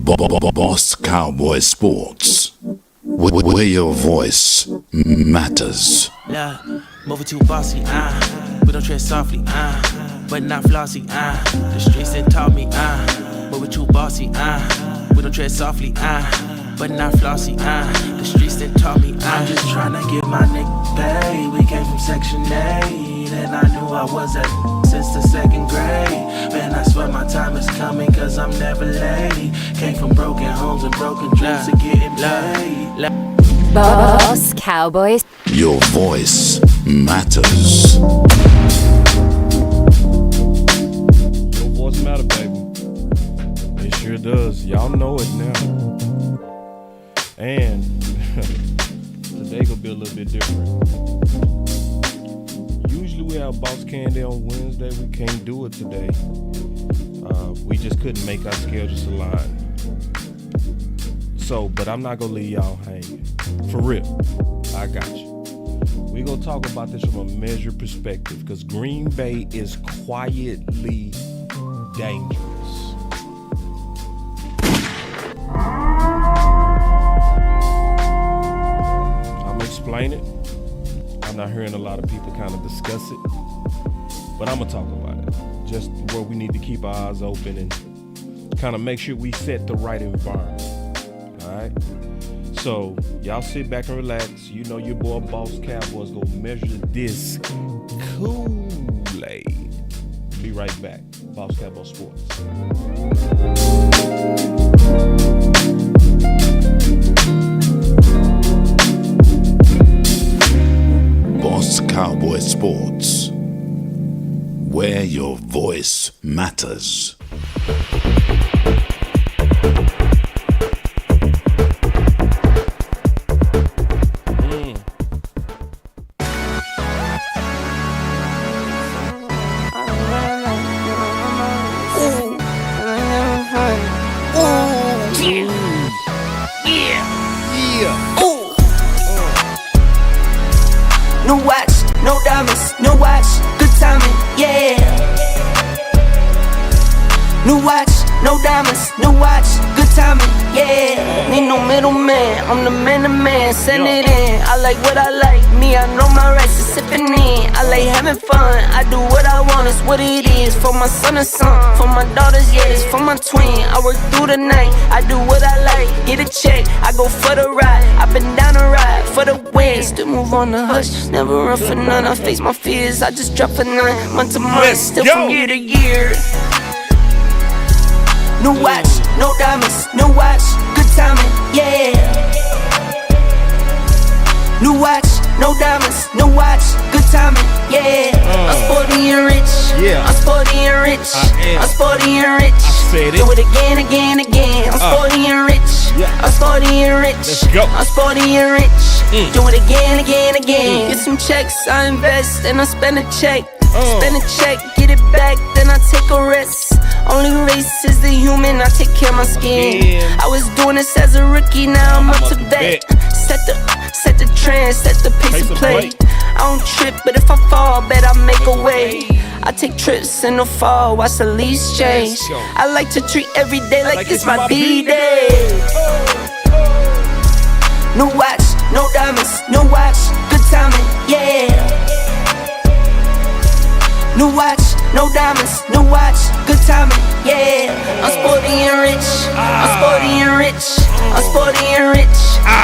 Boss Cowboy Sports, where your voice matters. Yeah, moving too bossy, we don't tread softly, but not flossy, the streets that taught me, moving too bossy, we don't tread softly, but not flossy, the streets that taught me, I'm just trying to get my nigga paid. We came from Section 8, and I knew I was at since the second grade. Man, I swear my time is coming, cause I'm never late. Came from broken homes and broken dreams to getting paid. Boss Cowboys. Your voice matters. Your voice matter, baby. It sure does. Y'all know it now. And today gonna be a little bit different. Usually we have Boss Candy on Wednesday. We can't do it today. We just couldn't make our schedules align. So, but I'm not gonna leave y'all hanging. For real, I got you. We gonna talk about this from a measured perspective, because Green Bay is quietly dangerous. I'm gonna explain it. I'm not hearing a lot of people kind of discuss it, but I'm gonna talk about it. Just where we need to keep our eyes open and kind of make sure we set the right environment. Alright? So, y'all sit back and relax. You know your boy Boss Cowboy's gonna measure this Kool-Aid. Be right back. Boss Cowboy Sports. Boss Cowboy Sports, where your voice matters. No watch, no diamonds, no watch, good timing, yeah. New watch, no diamonds, no watch, good timing, yeah. Need no middleman, I'm the man to man, send it in. I like what I like, me, I know my rights is sipping in. I like having fun, I do what I want, it's what it is. For my son and son, for my daughters, yeah, it's for my twin. I work through the night, I do what I like, get a check, I go for the ride. I've been down the ride for the win, still move on the hush, never run for none. I face my fears, I just drop a 9 month to month, still from year to year. New watch, no diamonds, no watch, good timing, yeah. New watch, no diamonds, no watch, good timing, yeah. I'm sporty and rich, I'm sporty and rich, I'm sporty and rich. Do it again, again, again. I'm sporty and rich, I'm sporty and rich, I'm sporty and rich. Do it again, again, again. Get some checks, I invest, and I spend a check. Spend a check, get it back, then I take a rest. Only race is the human, I take care of my skin. I was doing this as a rookie, now I'm up to vet. Set the trend, set the pace of play. I don't trip, but if I fall, bet I make a way. I take trips in the fall, watch the leaves change. I like to treat every day like it's my B-day. No watch, no diamonds, no watch, good timing, yeah. New watch, no diamonds, no watch, good timing, yeah. I'm sporty and rich, I'm sporty and rich, I'm sporty and rich.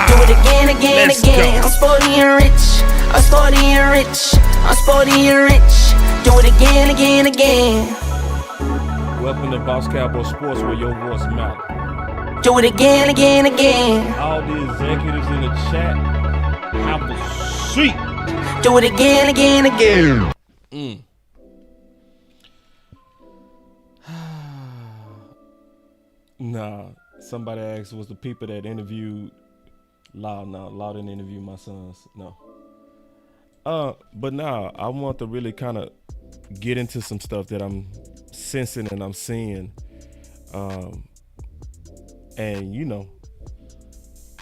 Do it again, again, again. I'm sporty and rich, I'm sporty and rich, I'm sporty and rich. Do it again, again, again. Welcome to Boss Cowboy Sports, where your voice matters. Do it again, again, again. All the executives in the chat, have a seat. Do it again, again, again. Nah, somebody asked, was the people that interviewed Law? No, Law didn't interview my sons. No. But nah, I want to really kind of get into some stuff that I'm sensing and I'm seeing. And you know,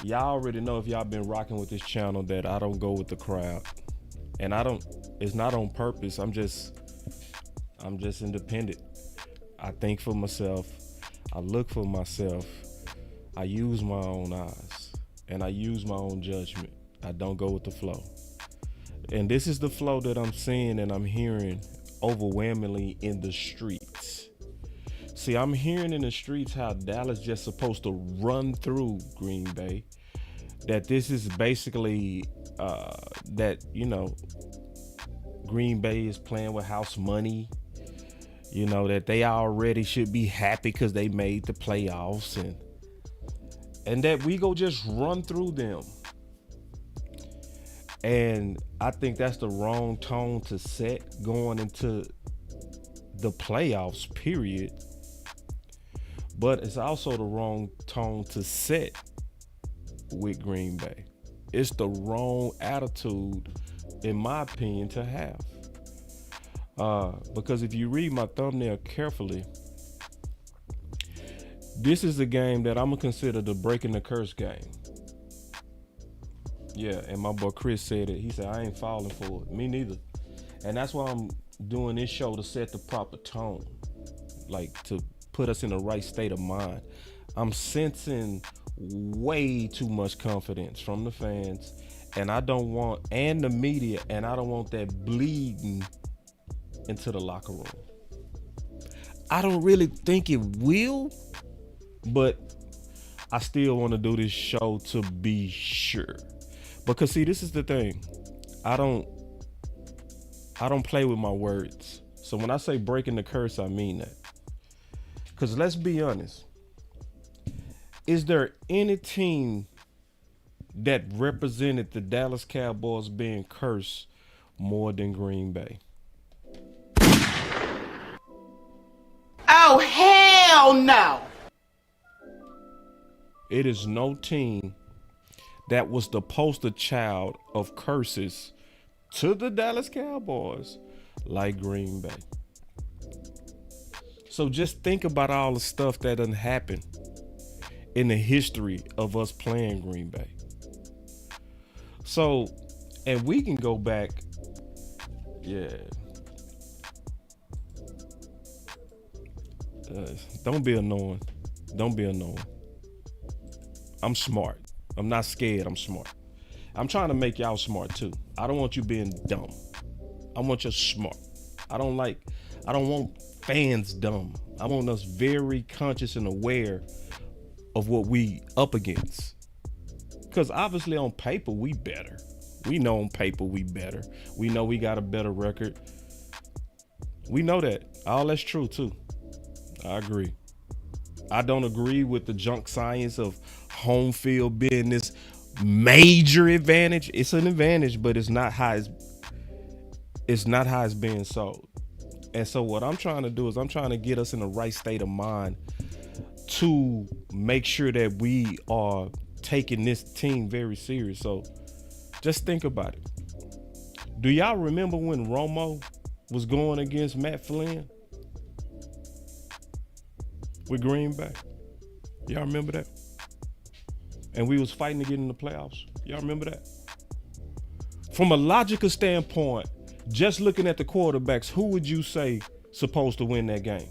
y'all already know, if y'all been rocking with this channel, that I don't go with the crowd. And it's not on purpose. I'm just independent. I think for myself. I look for myself. I use my own eyes and I use my own judgment. I don't go with the flow. And this is the flow that I'm seeing and I'm hearing overwhelmingly in the streets. See, I'm hearing in the streets how Dallas just supposed to run through Green Bay. That this is basically that, Green Bay is playing with house money. That they already should be happy because they made the playoffs and that we go just run through them. And I think that's the wrong tone to set going into the playoffs, period. But it's also the wrong tone to set with Green Bay. It's the wrong attitude, in my opinion, to have. Because if you read my thumbnail carefully, this is the game that I'm going to consider the breaking the curse game. Yeah, and my boy Chris said it. He said, I ain't falling for it. Me neither. And that's why I'm doing this show, to set the proper tone. Like, to put us in the right state of mind. I'm sensing way too much confidence from the fans. And and the media, and I don't want that bleeding into the locker room. I don't really think it will, but I still want to do this show to be sure. Because see, this is the thing. I don't play with my words. So when I say breaking the curse, I mean that. Because let's be honest. Is there any team that represented the Dallas Cowboys being cursed more than Green Bay? Oh, hell no! It is no team that was the poster child of curses to the Dallas Cowboys like Green Bay. So just think about all the stuff that done happened in the history of us playing Green Bay. So, and we can go back, don't be annoying. Don't be annoying. I'm smart. I'm not scared. I'm smart. I'm trying to make y'all smart too. I don't want you being dumb. I want you smart. I don't want fans dumb. I want us very conscious and aware of what we up against. Because obviously on paper, we better. We know on paper we better. We know we got a better record. We know that. All that's true too. I agree. I don't agree with the junk science of home field being this major advantage. It's an advantage, but it's not how it's being sold. And so what I'm trying to do is I'm trying to get us in the right state of mind to make sure that we are taking this team very serious. So just think about it. Do y'all remember when Romo was going against Matt Flynn with Green Bay? Y'all remember that? And we was fighting to get in the playoffs. Y'all remember that? From a logical standpoint, just looking at the quarterbacks, who would you say supposed to win that game?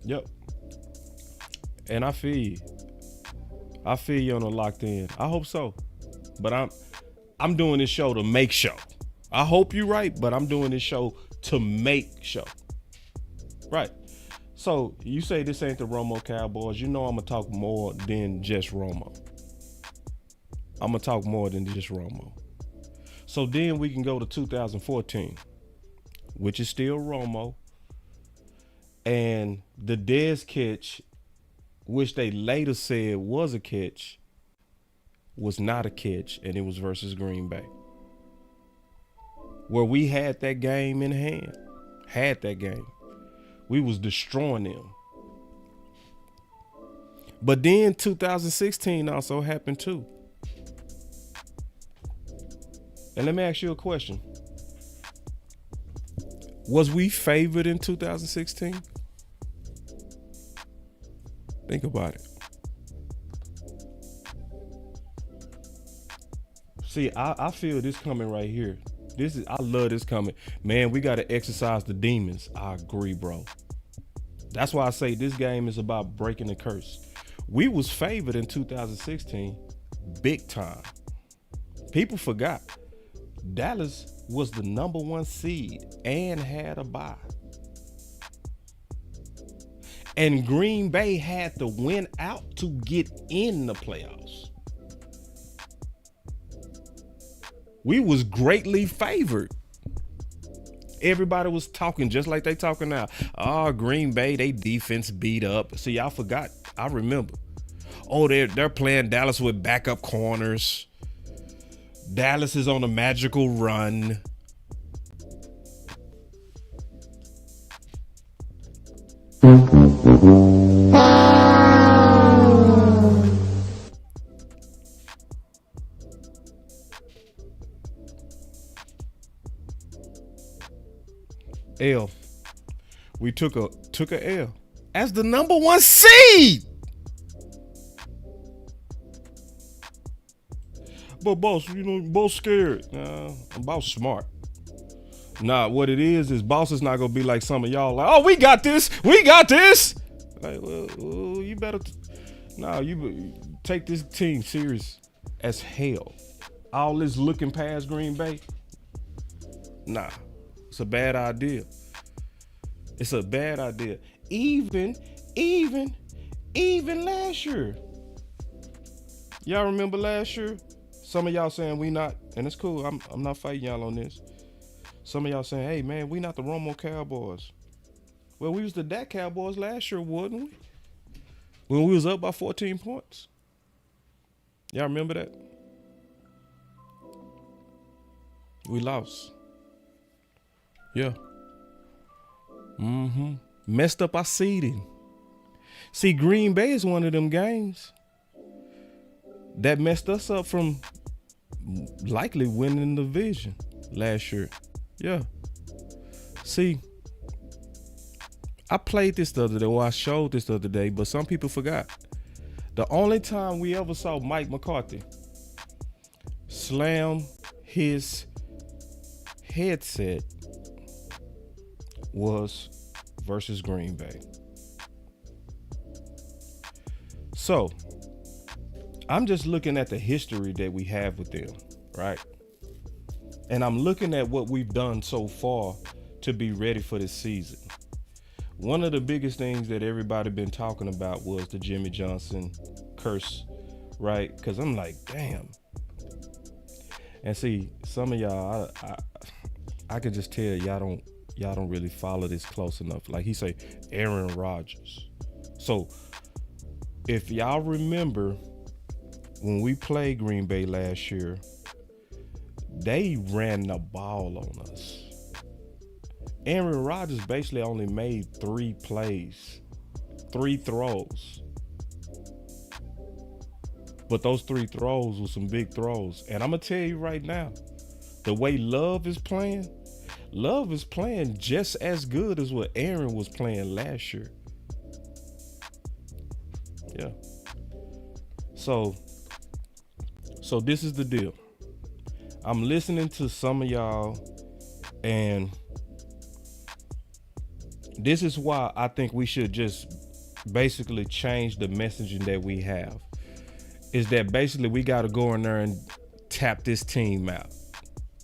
Yep. And I feel you. I feel you on the locked in. I hope so. But I'm doing this show to make show. I hope you're right, but I'm doing this show to make show. Right. So you say this ain't the Romo Cowboys. You know I'm going to talk more than just Romo. I'm going to talk more than just Romo. So then we can go to 2014, which is still Romo. And the Dez catch, which they later said was a catch, was not a catch, and it was versus Green Bay, where we had that game in hand. Had that game. We was destroying them. But then 2016 also happened too. And let me ask you a question. Was we favored in 2016? Think about it. See, I feel this coming right here. I love this coming. Man, we got to exercise the demons. I agree, bro. That's why I say this game is about breaking the curse. We was favored in 2016 big time. People forgot. Dallas was the number 1 seed and had a bye. And Green Bay had to win out to get in the playoffs. We was greatly favored. Everybody was talking just like they talking now. Oh, Green Bay, they defense beat up. See, y'all forgot. I remember. Oh, they're playing Dallas with backup corners. Dallas is on a magical run. L. We took a L as the number 1 seed. But boss, both scared. I'm about smart. Nah, what it is boss is not gonna be like some of y'all. Like, oh, we got this. Like, well, you better. You take this team serious as hell. All this looking past Green Bay. Nah, it's a bad idea. It's a bad idea. Even last year. Y'all remember last year? Some of y'all saying we not, and it's cool. I'm not fighting y'all on this. Some of y'all saying, hey man, we not the Romo Cowboys. Well, we was the Dak Cowboys last year, wasn't we? When we was up by 14 points. Y'all remember that? We lost. Yeah. Messed up our seeding. See, Green Bay is one of them games that messed us up from likely winning the division last year. Yeah. See, I played this the other day, or I showed this the other day, but some people forgot. The only time we ever saw Mike McCarthy slam his headset was versus Green Bay. So, I'm just looking at the history that we have with them, right? And I'm looking at what we've done so far to be ready for this season. One of the biggest things that everybody been talking about was the Jimmy Johnson curse, right? Because I'm like, damn. And see, some of y'all, I can just tell y'all don't really follow this close enough. Like he say, Aaron Rodgers. So if y'all remember when we played Green Bay last year, they ran the ball on us. Aaron Rodgers basically only made 3 plays, 3 throws. But those 3 throws were some big throws. And I'm going to tell you right now, the way Love is playing just as good as what Aaron was playing last year. Yeah. So this is the deal. I'm listening to some of y'all, and this is why I think we should just basically change the messaging that we have. Is that basically we got to go in there and tap this team out.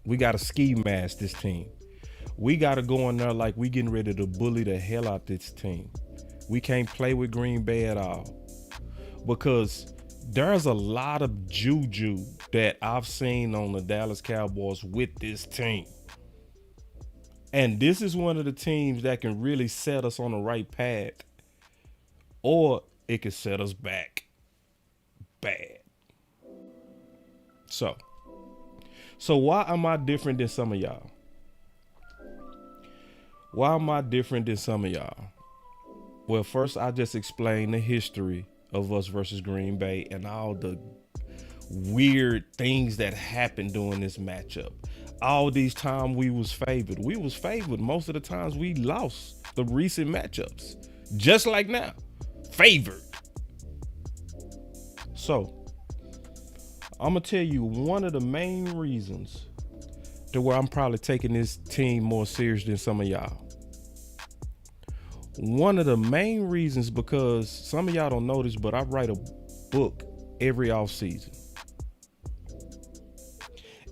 We got to ski mask this team. We got to go in there like we getting ready to bully the hell out this team. We can't play with Green Bay at all. Because there's a lot of juju that I've seen on the Dallas Cowboys with this team. And this is one of the teams that can really set us on the right path, or it can set us back bad. So why am I different than some of y'all? Why am I different than some of y'all? Well, first I just explained the history of us versus Green Bay and all the weird things that happened during this matchup. All these times we was favored. We was favored. Most of the times we lost the recent matchups. Just like now. Favored. So, I'm going to tell you one of the main reasons to where I'm probably taking this team more serious than some of y'all. One of the main reasons, because some of y'all don't know this, but I write a book every offseason.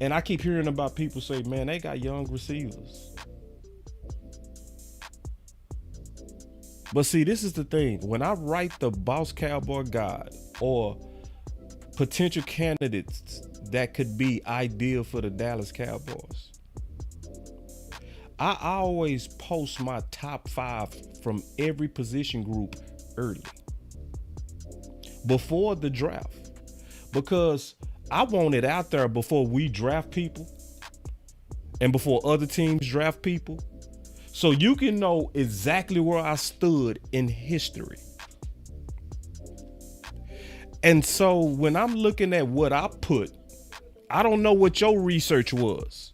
And I keep hearing about people say, man, they got young receivers. But see, this is the thing. When I write the Boss Cowboy Guide or potential candidates that could be ideal for the Dallas Cowboys, I always post my top 5 from every position group early, before the draft, because I want it out there before we draft people and before other teams draft people, so you can know exactly where I stood in history. And so when I'm looking at what I put, I don't know what your research was,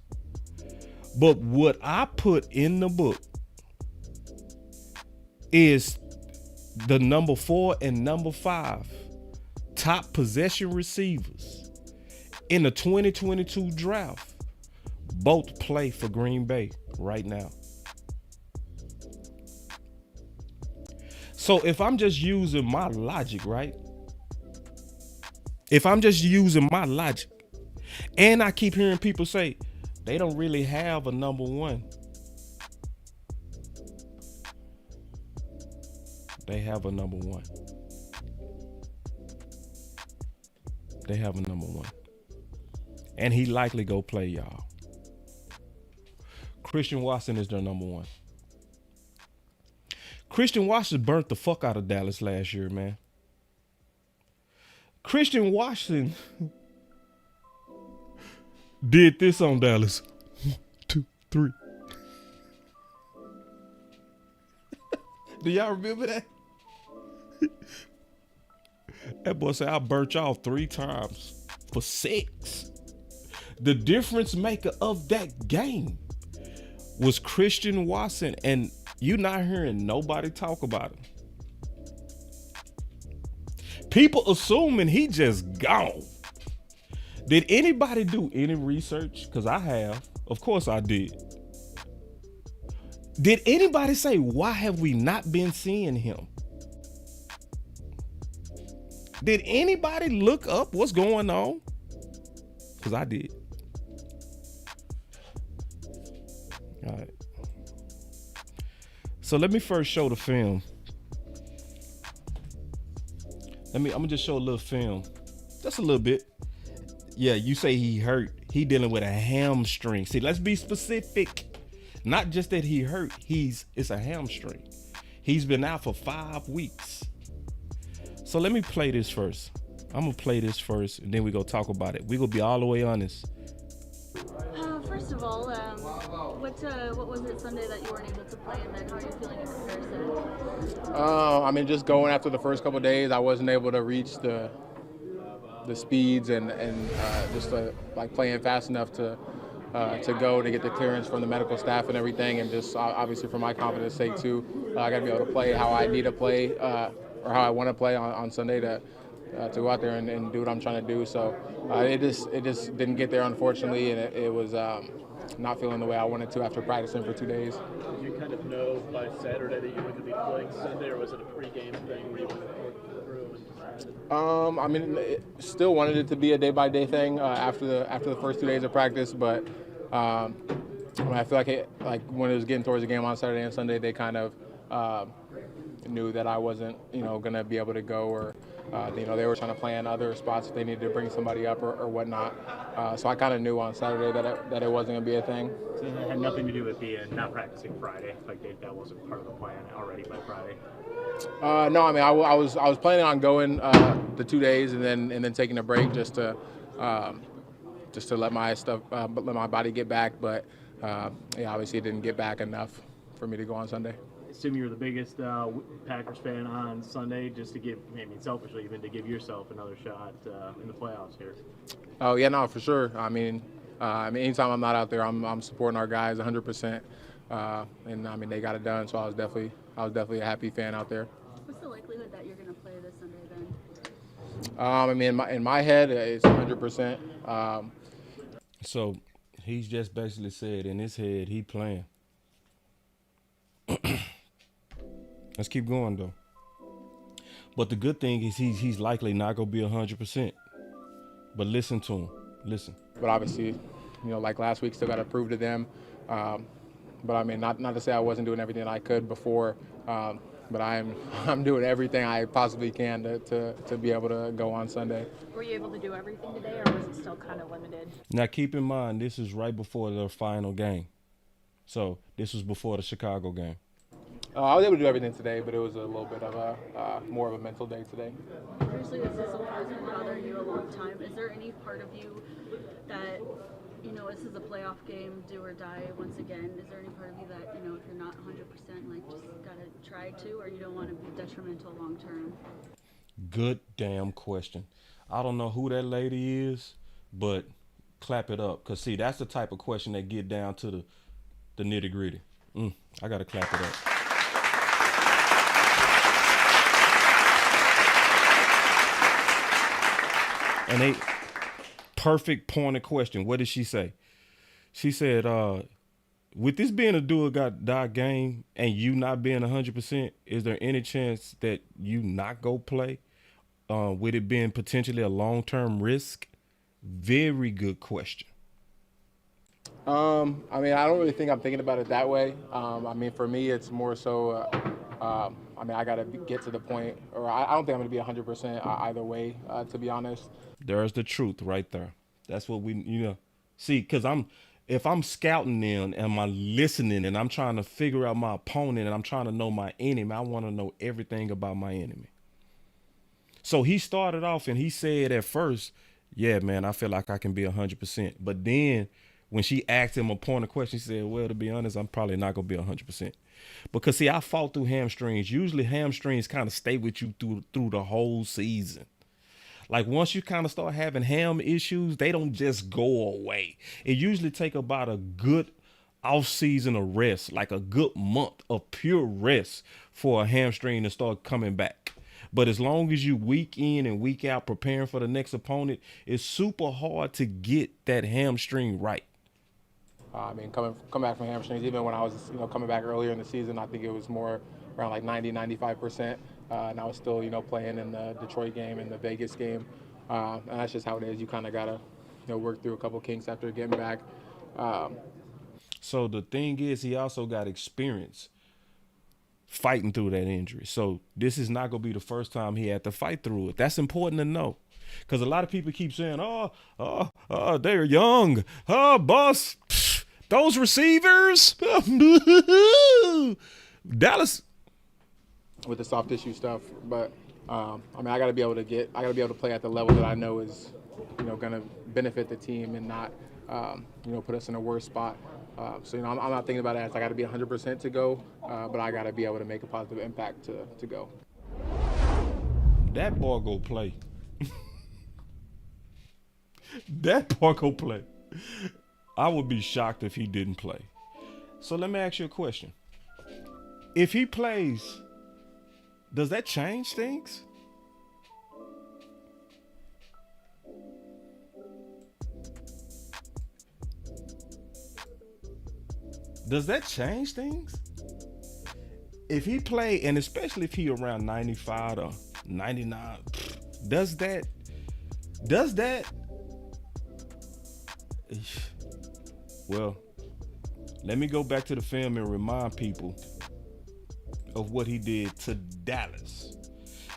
but what I put in the book is the number 4 and number 5 top possession receivers in the 2022 draft. Both play for Green Bay right now. So if I'm just using my logic, right? If I'm just using my logic, and I keep hearing people say they don't really have a number 1. They have a number 1. They have a number 1. And he likely go play, y'all. Christian Watson is their number 1. Christian Watson burnt the fuck out of Dallas last year, man. Christian Watson did this on Dallas. 1, 2, 3. Do y'all remember that? That boy said, I burnt y'all 3 times for 6. The difference maker of that game was Christian Watson, and you're not hearing nobody talk about him. People assuming he just gone. Did anybody do any research? Because I have. Of course I did. Did anybody say, why have we not been seeing him? Did anybody look up what's going on? Because I did. All right. So let me first show the film. I'm gonna just show a little film. Just a little bit. Yeah, you say he hurt. He dealing with a hamstring. See, let's be specific. Not just that he hurt. It's a hamstring. He's been out for 5 weeks. So let me play this first. I'm gonna play this first, and then we go talk about it. We gonna be all the way honest. First of all, what was it Sunday that you weren't able to play, and then how are you feeling in comparison? Just going after the first couple of days, I wasn't able to reach the speeds and just playing fast enough to go to get the clearance from the medical staff and everything, and just obviously for my confidence sake too, I got to be able to play how I need to play or how I want to play on Sunday to go out there and do what I'm trying to do. So it just didn't get there, unfortunately, and it was not feeling the way I wanted to after practicing for 2 days. Did you kind of know by Saturday that you were going to be playing Sunday, or was it a pregame thing where you went through and Still wanted it to be a day-by-day thing after the first 2 days of practice, but I feel like when it was getting towards the game on Saturday and Sunday, they kind of knew that I wasn't, going to be able to go, or they were trying to plan other spots if they needed to bring somebody up or whatnot. So I kind of knew on Saturday that it wasn't going to be a thing. So it had nothing to do with not practicing Friday. Like that wasn't part of the plan already by Friday. No, I was planning on going the 2 days and then taking a break just to let my body get back. But obviously it didn't get back enough for me to go on Sunday. Assume you're the biggest Packers fan on Sunday, just to give, selfishly, even to give yourself another shot in the playoffs here. Oh yeah, no, for sure. Anytime I'm not out there, I'm supporting our guys 100%, and they got it done. So I was definitely a happy fan out there. What's the likelihood that you're going to play this Sunday then? In my head, it's 100%. So he's just basically said in his head he playing. Let's keep going though. But the good thing is he's likely not gonna be 100%. But listen to him. Listen. But obviously, like last week, still got to prove to them. But I mean, not to say I wasn't doing everything I could before, but I'm doing everything I possibly can to be able to go on Sunday. Were you able to do everything today, or was it still kind of limited? Now keep in mind, this is right before the final game. So this was before the Chicago game. I was able to do everything today, but it was a little bit of a more of a mental day today. Obviously, this is something that's been bothering you a long time. Is there any part of you that, this is a playoff game, do or die once again? Is there any part of you that, if you're not 100%, just gotta try to, or you don't want to be detrimental long term? Good damn question. I don't know who that lady is, but clap it up. Because, see, that's the type of question that get down to the nitty gritty. I got to clap it up. And a perfect pointed question. What did she say? She said, with this being a do or die game and you not being 100%, is there any chance that you not go play? With it being potentially a long-term risk? Very good question. I mean, I don't really think I'm thinking about it that way. I mean, for me, it's more so, I got to get to the point, or I don't think I'm going to be 100% either way, to be honest. There's the truth right there. That's what we, see, because if I'm scouting them and I'm listening and I'm trying to figure out my opponent and I'm trying to know my enemy, I want to know everything about my enemy. So he started off and he said at first, yeah, man, I feel like I can be 100%. But then when she asked him a pointed question, she said, well, to be honest, I'm probably not going to be 100%. Because, see, I fought through hamstrings. Usually hamstrings kind of stay with you through the whole season. Like once you kind of start having ham issues, they don't just go away. It usually take about a good off season of rest, like a good month of pure rest for a hamstring to start coming back. But as long as you week in and week out preparing for the next opponent, it's super hard to get that hamstring right. I mean, coming back from hamstrings, even when I was coming back earlier in the season, I think it was more around like 90-95%. And I was still, playing in the Detroit game and the Vegas game. And that's just how it is. You kind of got to, work through a couple kinks after getting back. So the thing is, he also got experience fighting through that injury. So this is not going to be the first time he had to fight through it. That's important to know. Because a lot of people keep saying, they're young. Boss, those receivers. Dallas. With the soft tissue stuff, but I got to be able to play at the level that I know is, going to benefit the team and not, put us in a worse spot. So I'm not thinking about it as I got to be 100% to go, but I got to be able to make a positive impact to go. That boy go play. That boy go play. I would be shocked if he didn't play. So let me ask you a question. If he plays, does that change things? Does that change things? If he play, and especially if he around 95 or 99, does that? Well, let me go back to the film and remind people of what he did to Dallas.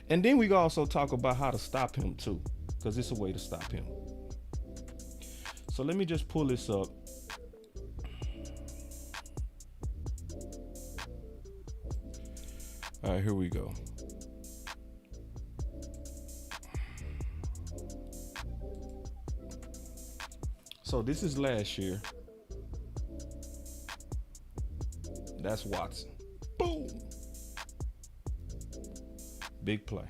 And then we can also talk about how to stop him too, because it's a way to stop him. So let me just pull this up. All right, here we go. So this is last year. That's Watson. Boom. Big play.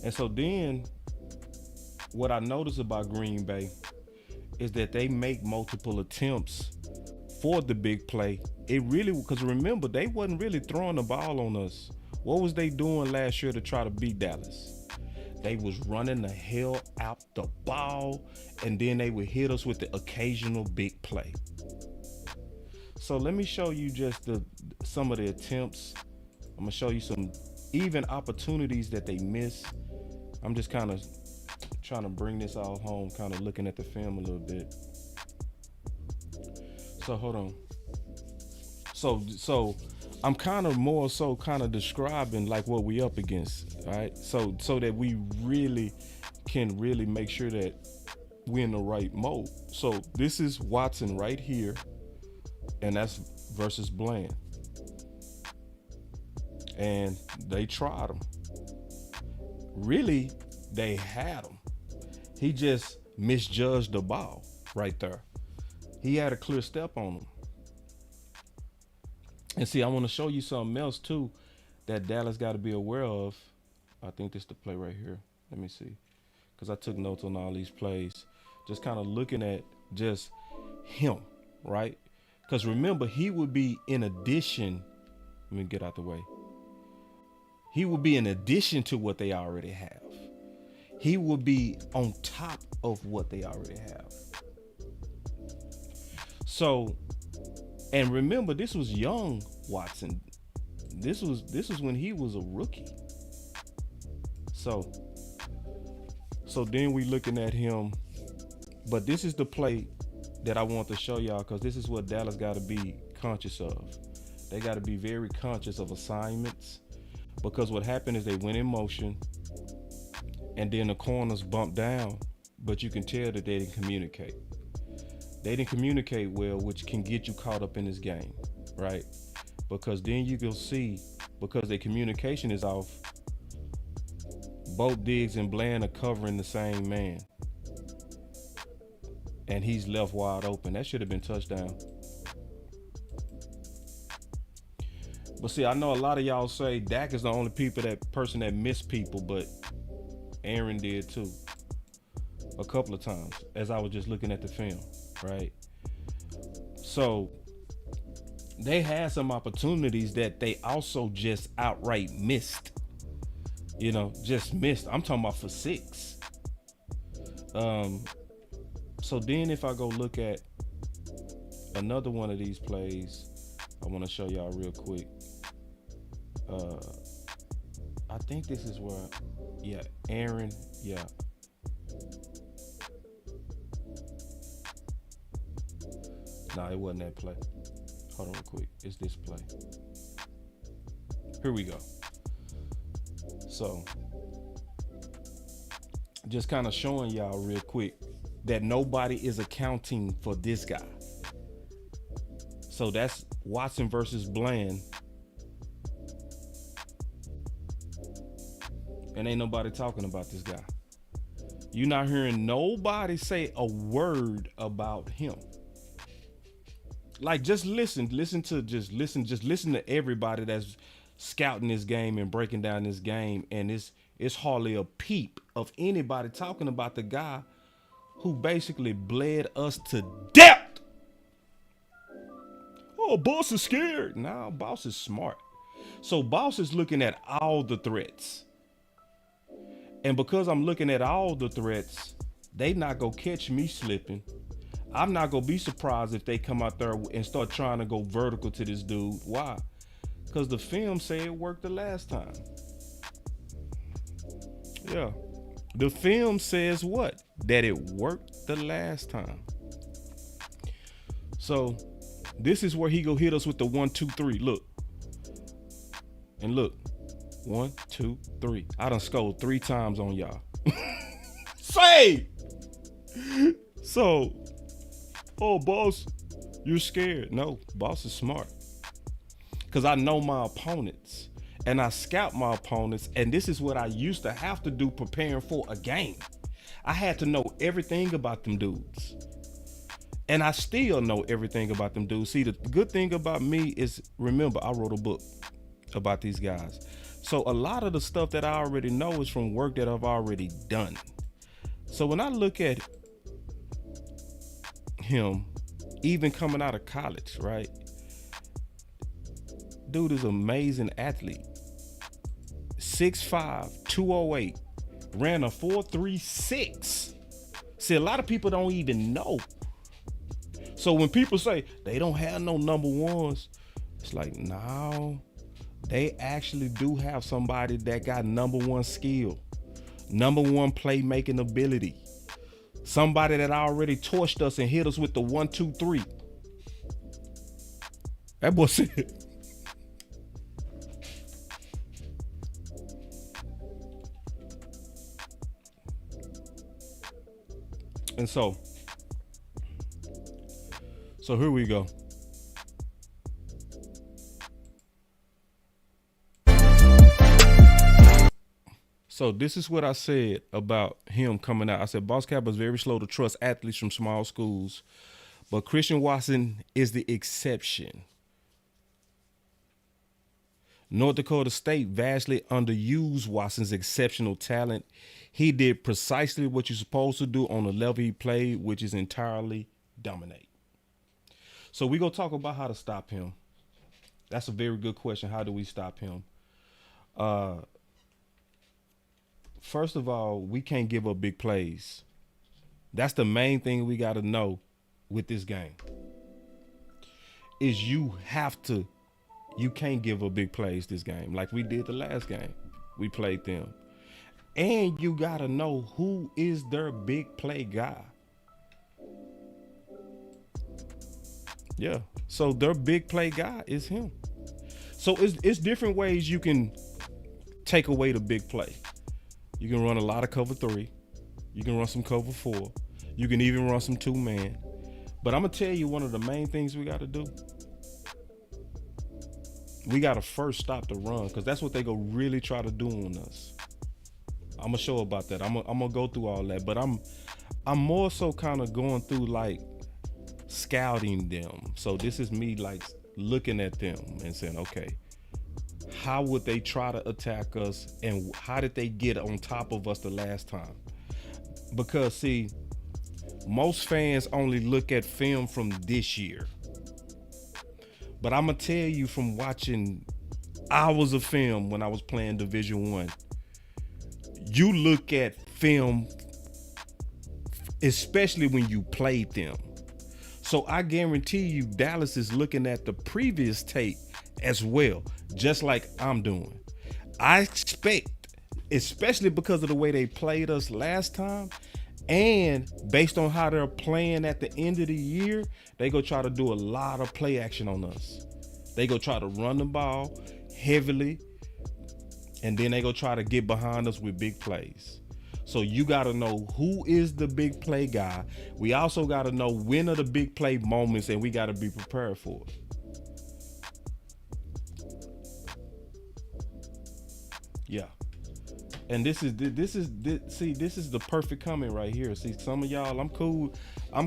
And so then what I notice about Green Bay is that they make multiple attempts for the big play. It really, because remember, they wasn't really throwing the ball on us. What was they doing last year to try to beat Dallas? They was running the hell out the ball, and then they would hit us with the occasional big play. So let me show you just some of the attempts. I'm gonna show you some even opportunities that they miss. I'm just kind of trying to bring this all home, kind of looking at the film a little bit. So hold on. So I'm kind of more so kind of describing like what we up against, all right? So that we really can really make sure that we're in the right mode. So this is Watson right here, and that's versus Bland. And they tried him. Really, they had him. He just misjudged the ball right there. He had a clear step on him. And see, I want to show you something else too that Dallas got to be aware of. I think this is the play right here. Let me see. Because I took notes on all these plays. Just kind of looking at just him, right? Because remember, he would be in addition. Let me get out the way. He would be in addition to what they already have. He would be on top of what they already have. So, and remember, this was young Watson. This was when he was a rookie. So then we looking at him, but this is the play that I want to show y'all, because this is what Dallas got to be conscious of. They got to be very conscious of assignments, because what happened is they went in motion, and then the corners bumped down, but you can tell that they didn't communicate. They didn't communicate well, which can get you caught up in this game, right? Because then you can see, because their communication is off, both Diggs and Bland are covering the same man. And he's left wide open. That should have been touchdown. But see, I know a lot of y'all say Dak is the only person that missed people, but Aaron did too. A couple of times, as I was just looking at the film, right? So they had some opportunities that they also just outright missed. Just missed. I'm talking about for 6. So then if I go look at another one of these plays, I want to show y'all real quick. I think this is where, Aaron, Nah, it wasn't that play. Hold on real quick. It's this play. Here we go. So, just kind of showing y'all real quick that nobody is accounting for this guy. So that's Watson versus Bland. And ain't nobody talking about this guy. You're not hearing nobody say a word about him. Like, just listen to everybody that's scouting this game and breaking down this game, and it's hardly a peep of anybody talking about the guy who basically bled us to death. Oh, Boss is scared. No, Boss is smart. So Boss is looking at all the threats. And because I'm looking at all the threats, they not gonna catch me slipping. I'm not gonna be surprised if they come out there and start trying to go vertical to this dude. Why? Because the film say it worked the last time. Yeah. The film says what? That it worked the last time. So this is where he go hit us with the 1, 2, 3. Look. And look. 1, 2, 3. I done scored 3 times on y'all. Say! So, oh, Boss, you're scared. No, Boss is smart. Because I know my opponents. And I scout my opponents. And this is what I used to have to do preparing for a game. I had to know everything about them dudes. And I still know everything about them dudes. See, the good thing about me is, remember, I wrote a book about these guys. So a lot of the stuff that I already know is from work that I've already done. So when I look at him, even coming out of college, right? Dude is an amazing athlete. 6'5", 208, ran a 4.36. See, a lot of people don't even know. So when people say they don't have no number ones, it's like, no, they actually do have somebody that got number one skill, number one playmaking ability. Somebody that already torched us and hit us with the 1, 2, 3. That boy said. And so here we go. So this is what I said about him coming out. I said Boss Cowboy is very slow to trust athletes from small schools, but Christian Watson is the exception. North Dakota State vastly underused Watson's exceptional talent. He did precisely what you're supposed to do on the level he played, which is entirely dominate. So we're going to talk about how to stop him. That's a very good question. How do we stop him? First of all, we can't give up big plays. That's the main thing we got to know with this game. Is you can't give up big plays this game like we did the last game. We played them. And you got to know who is their big play guy. Yeah. So their big play guy is him. So it's different ways you can take away the big play. You can run a lot of cover 3. You can run some cover 4. You can even run some 2-man. But I'm going to tell you one of the main things we got to do. We got to first stop the run, because that's what they go really try to do on us. I'm going to show about that. I'm going to go through all that. But I'm more so kind of going through like scouting them. So this is me like looking at them and saying, okay, how would they try to attack us, and how did they get on top of us the last time? Because see, most fans only look at film from this year. But I'm going to tell you, from watching hours of film when I was playing Division I, you look at film, especially when you played them. So I guarantee you Dallas is looking at the previous tape as well, just like I'm doing. I expect, especially because of the way they played us last time, and based on how they're playing at the end of the year, they go try to do a lot of play action on us. They go try to run the ball heavily, and then they go try to get behind us with big plays. So you got to know who is the big play guy. We also got to know when are the big play moments, and we got to be prepared for it. Yeah. And this is the perfect comment right here. See, some of y'all, I'm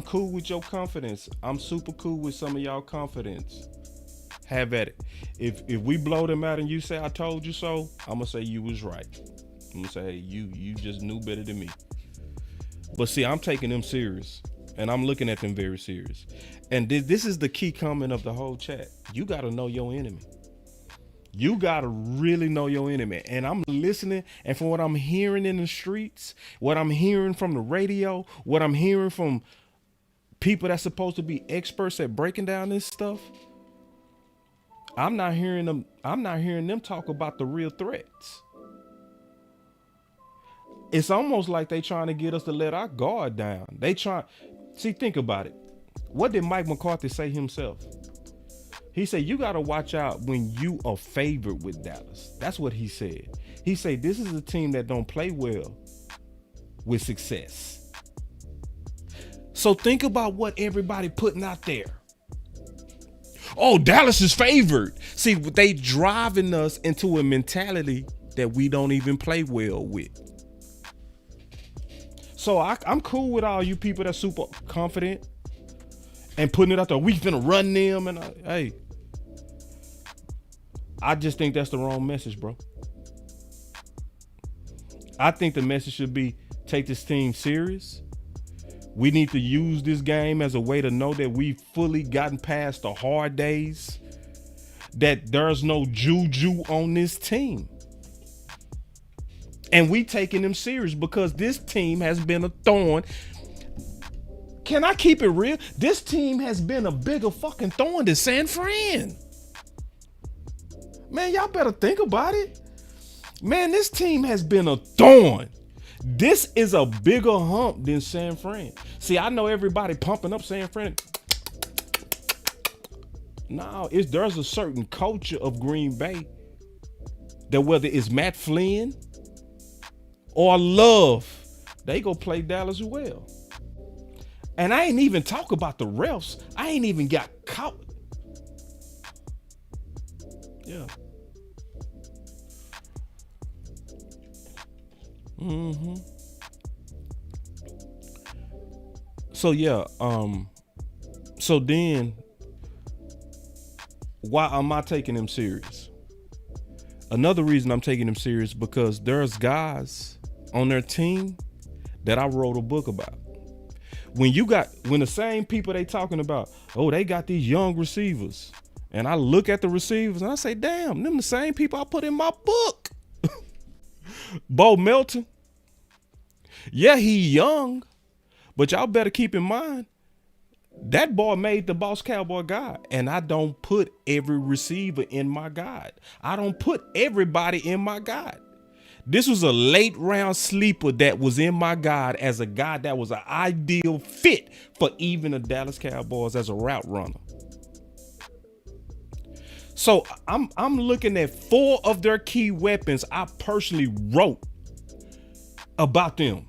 cool with your confidence. I'm super cool with some of y'all confidence. Have at it. If we blow them out and you say I told you so, I'm gonna say you was right. I'm gonna say, hey, you just knew better than me. But see, I'm taking them serious, and I'm looking at them very serious. And this is the key comment of the whole chat. You gotta know your enemy. You gotta really know your enemy. And I'm listening, and from what I'm hearing in the streets, what I'm hearing from the radio, what I'm hearing from people that's supposed to be experts at breaking down this stuff, I'm not hearing them talk about the real threats. It's almost like they trying to get us to let our guard down. Think about it. What did Mike McCarthy say himself? He said, you got to watch out when you are favored with Dallas. That's what he said. He said, this is a team that don't play well with success. So think about what everybody putting out there. Oh, Dallas is favored. See, they driving us into a mentality that we don't even play well with. So I'm cool with all you people that's super confident and putting it out there. We finna run them, and hey, I just think that's the wrong message, bro. I think the message should be, take this team serious. We need to use this game as a way to know that we've fully gotten past the hard days, that there's no juju on this team. And we taking them serious because this team has been a thorn. Can I keep it real? This team has been a bigger fucking thorn than San Fran. Man, y'all better think about it. Man, this team has been a thorn. This is a bigger hump than San Fran. See, I know everybody pumping up San Fran. No, there's a certain culture of Green Bay that whether it's Matt Flynn or Love, they go play Dallas as well. And I ain't even talk about the refs. I ain't even got caught. Yeah. So yeah, so then why am I taking them serious? Another reason I'm taking them serious because there's guys on their team that I wrote a book about. When the same people they talking about, oh, they got these young receivers. And I look at the receivers and I say, damn, them the same people I put in my book. Bo Melton. Yeah, he young, but y'all better keep in mind, that boy made the Boss Cowboy guide. And I don't put every receiver in my guide. I don't put everybody in my guide. This was a late round sleeper that was in my guide as a guy that was an ideal fit for even the Dallas Cowboys as a route runner. So I'm looking at 4 of their key weapons I personally wrote about them.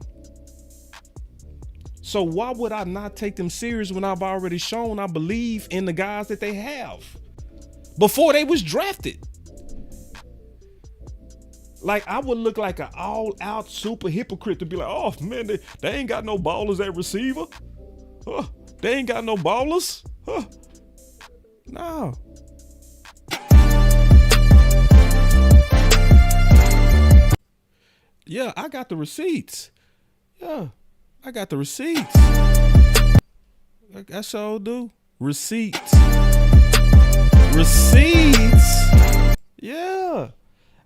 So why would I not take them serious when I've already shown I believe in the guys that they have before they was drafted? Like, I would look like an all-out super hypocrite to be like, oh, man, they ain't got no ballers at receiver. They ain't got no ballers. No. Yeah, I got the receipts. Yeah, I got the receipts. I sure do. Receipts. Yeah.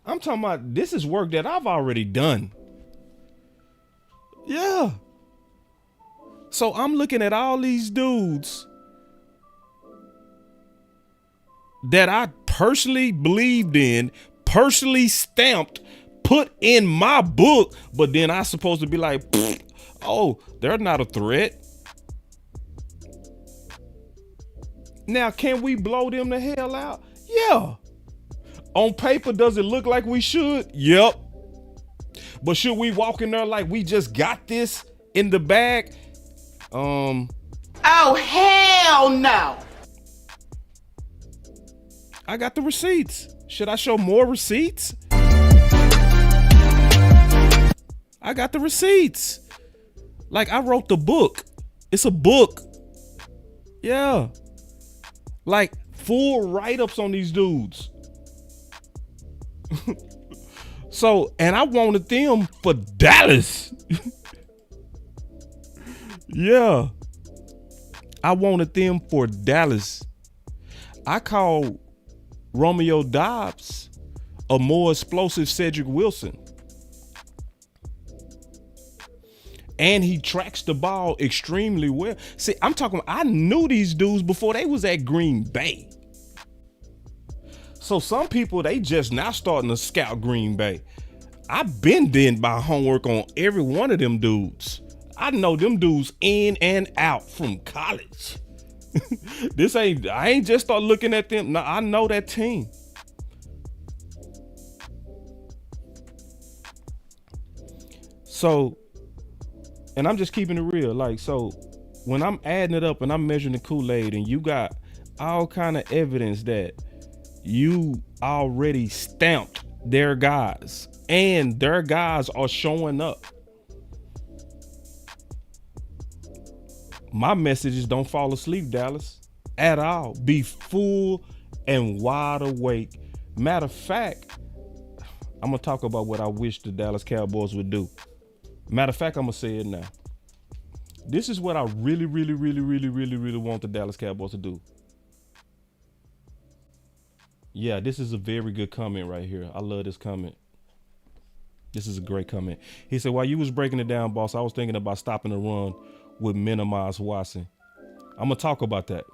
I'm talking about this is work that I've already done. Yeah. So I'm looking at all these dudes that I personally believed in, personally stamped, put in my book, but then I supposed to be like, oh, they're not a threat. Now, can we blow them the hell out? Yeah. On paper, does it look like we should? Yep. But should we walk in there like we just got this in the bag? Oh, hell no. I got the receipts. Should I show more receipts? I got the receipts. Like, I wrote the book. It's a book. Yeah. Like, full write-ups on these dudes. So, and I wanted them for Dallas. Yeah. I wanted them for Dallas. I called Romeo Dobbs a more explosive Cedric Wilson. And he tracks the ball extremely well. See, I knew these dudes before they was at Green Bay. So some people, they just now starting to scout Green Bay. I've been doing my homework on every one of them dudes. I know them dudes in and out from college. I ain't just start looking at them. No, I know that team. So, and I'm just keeping it real. Like, so when I'm adding it up and I'm measuring the Kool-Aid and you got all kind of evidence that you already stamped their guys and their guys are showing up. My message is don't fall asleep, Dallas, at all. Be full and wide awake. Matter of fact, I'm going to talk about what I wish the Dallas Cowboys would do. Matter of fact, I'm going to say it now. This is what I really want the Dallas Cowboys to do. Yeah, this is a very good comment right here. I love this comment. This is a great comment. He said, while you was breaking it down, boss, I was thinking about stopping the run with minimize Watson. I'm going to talk about that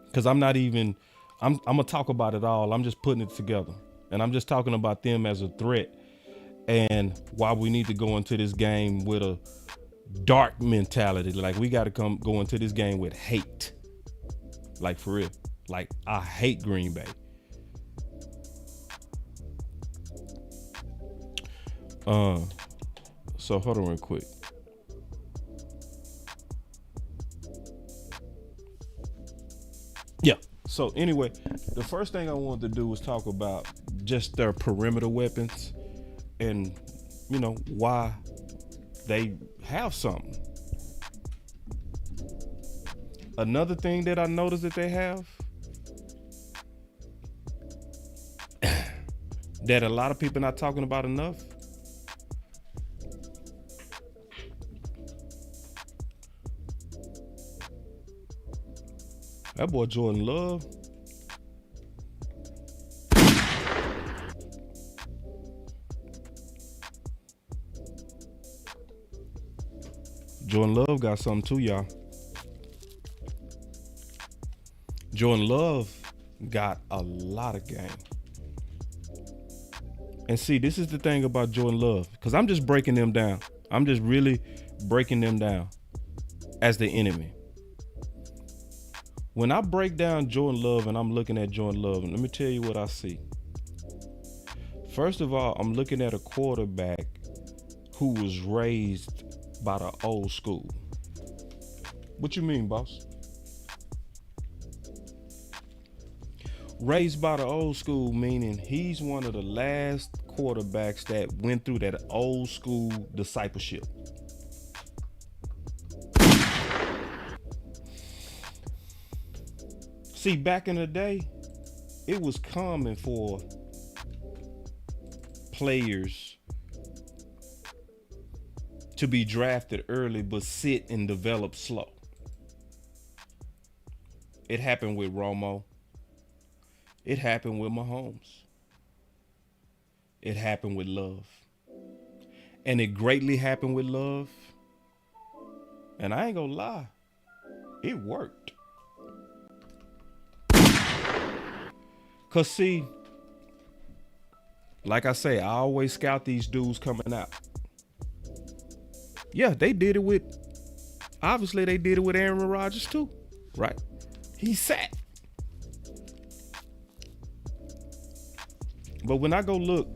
because I'm going to talk about it all. I'm just putting it together. And I'm just talking about them as a threat and why we need to go into this game with a dark mentality. Like we got to go into this game with hate. Like for real. Like I hate Green Bay. So hold on real quick. Yeah. So anyway, the first thing I wanted to do was talk about just their perimeter weapons and, you know, why they have something. Another thing that I noticed that they have that a lot of people not talking about enough. That boy Jordan Love. Jordan Love got something too, y'all. Jordan Love got a lot of game. And see, this is the thing about Jordan Love, because I'm just breaking them down. I'm just really breaking them down as the enemy. When I break down Jordan Love and I'm looking at Jordan Love, and let me tell you what I see. First of all, I'm looking at a quarterback who was raised by the old school. What you mean, boss? Raised by the old school, meaning he's one of the last quarterbacks that went through that old school discipleship. See, back in the day, it was common for players to be drafted early but sit and develop slow. It happened with Romo. It happened with Mahomes. It happened with Love. And it greatly happened with Love. And I ain't gonna lie, it worked. Cause see, like I say, I always scout these dudes coming out. Yeah, they did it with, obviously they did it with Aaron Rodgers too, right? He sat. But when I go look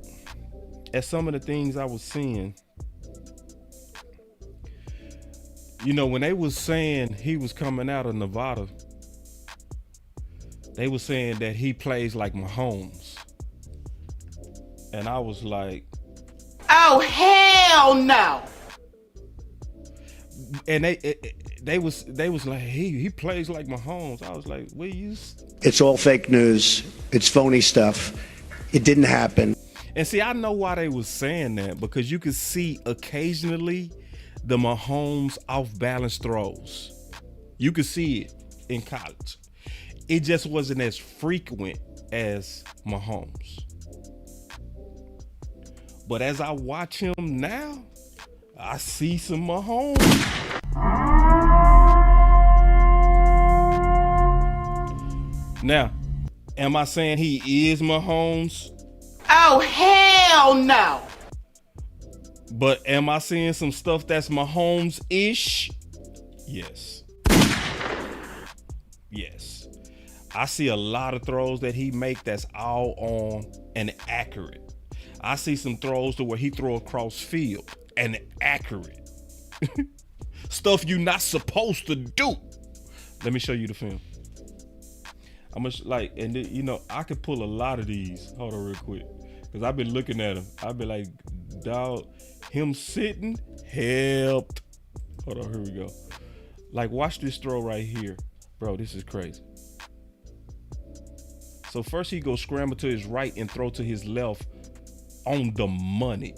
at some of the things I was seeing, you know, when they was saying he was coming out of Nevada, they were saying that he plays like Mahomes. And I was like, oh, hell no. And they was like, he plays like Mahomes. I was like, will you? It's all fake news. It's phony stuff. It didn't happen. And see, I know why they was saying that, because you could see occasionally the Mahomes off balance throws. You could see it in college. It just wasn't as frequent as Mahomes. But as I watch him now, I see some Mahomes. Now, am I saying he is Mahomes? Oh, hell no. But am I seeing some stuff that's Mahomes-ish? Yes. Yes. I see a lot of throws that he make that's all on and accurate. I see some throws to where he throw across field and accurate. Stuff you're not supposed to do. Let me show you the film. I'm gonna you know, I could pull a lot of these. Hold on real quick. Cause I've been looking at him. I've been like, dog, him sitting helped. Hold on, here we go. Like, watch this throw right here. Bro, this is crazy. So first he goes scramble to his right and throw to his left on the money.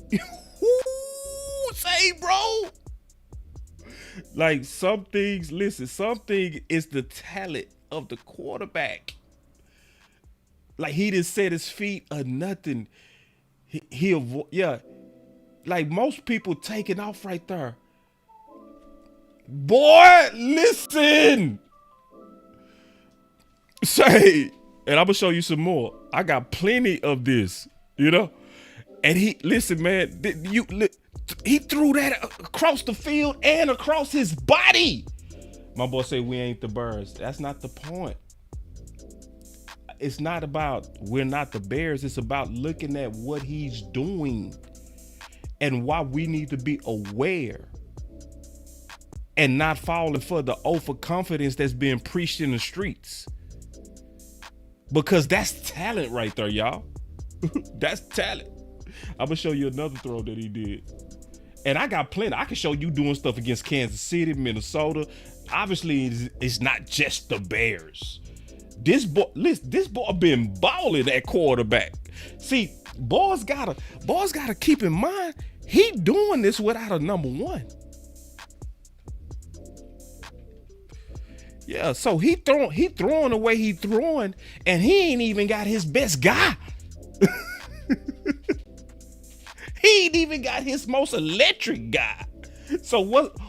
Say, bro. Like some things, listen, something is the talent of the quarterback. Like he didn't set his feet or nothing. Like most people taking off right there. Boy, listen. Say, and I'm gonna show you some more. I got plenty of this, you know. And listen, man. He threw that across the field and across his body. My boy say we ain't the Bears. That's not the point. It's not about we're not the Bears. It's about looking at what he's doing and why we need to be aware and not falling for the overconfidence that's being preached in the streets. Because that's talent right there, y'all. That's talent. I'm gonna show you another throw that he did. And I got plenty. I can show you doing stuff against Kansas City, Minnesota. Obviously, it's not just the Bears. This boy been balling at quarterback. See, boys gotta keep in mind he doing this without a number one. Yeah, so he throwing the way he throwing, and he ain't even got his best guy. He ain't even got his most electric guy. So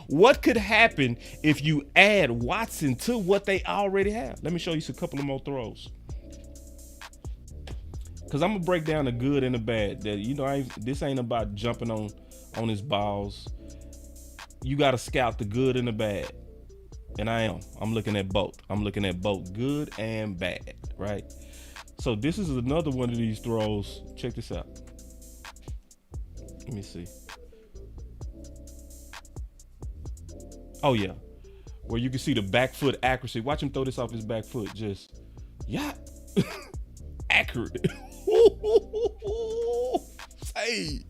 what could happen if you add Watson to what they already have? Let me show you a couple of more throws. Cause I'm gonna break down the good and the bad. That this ain't about jumping on his balls. You gotta scout the good and the bad. And I'm looking at both. I'm looking at both good and bad, right? So this is another one of these throws. Check this out. Let me see. Oh yeah. Where you can see the back foot accuracy. Watch him throw this off his back foot. Just, yeah. Accurate. Hey.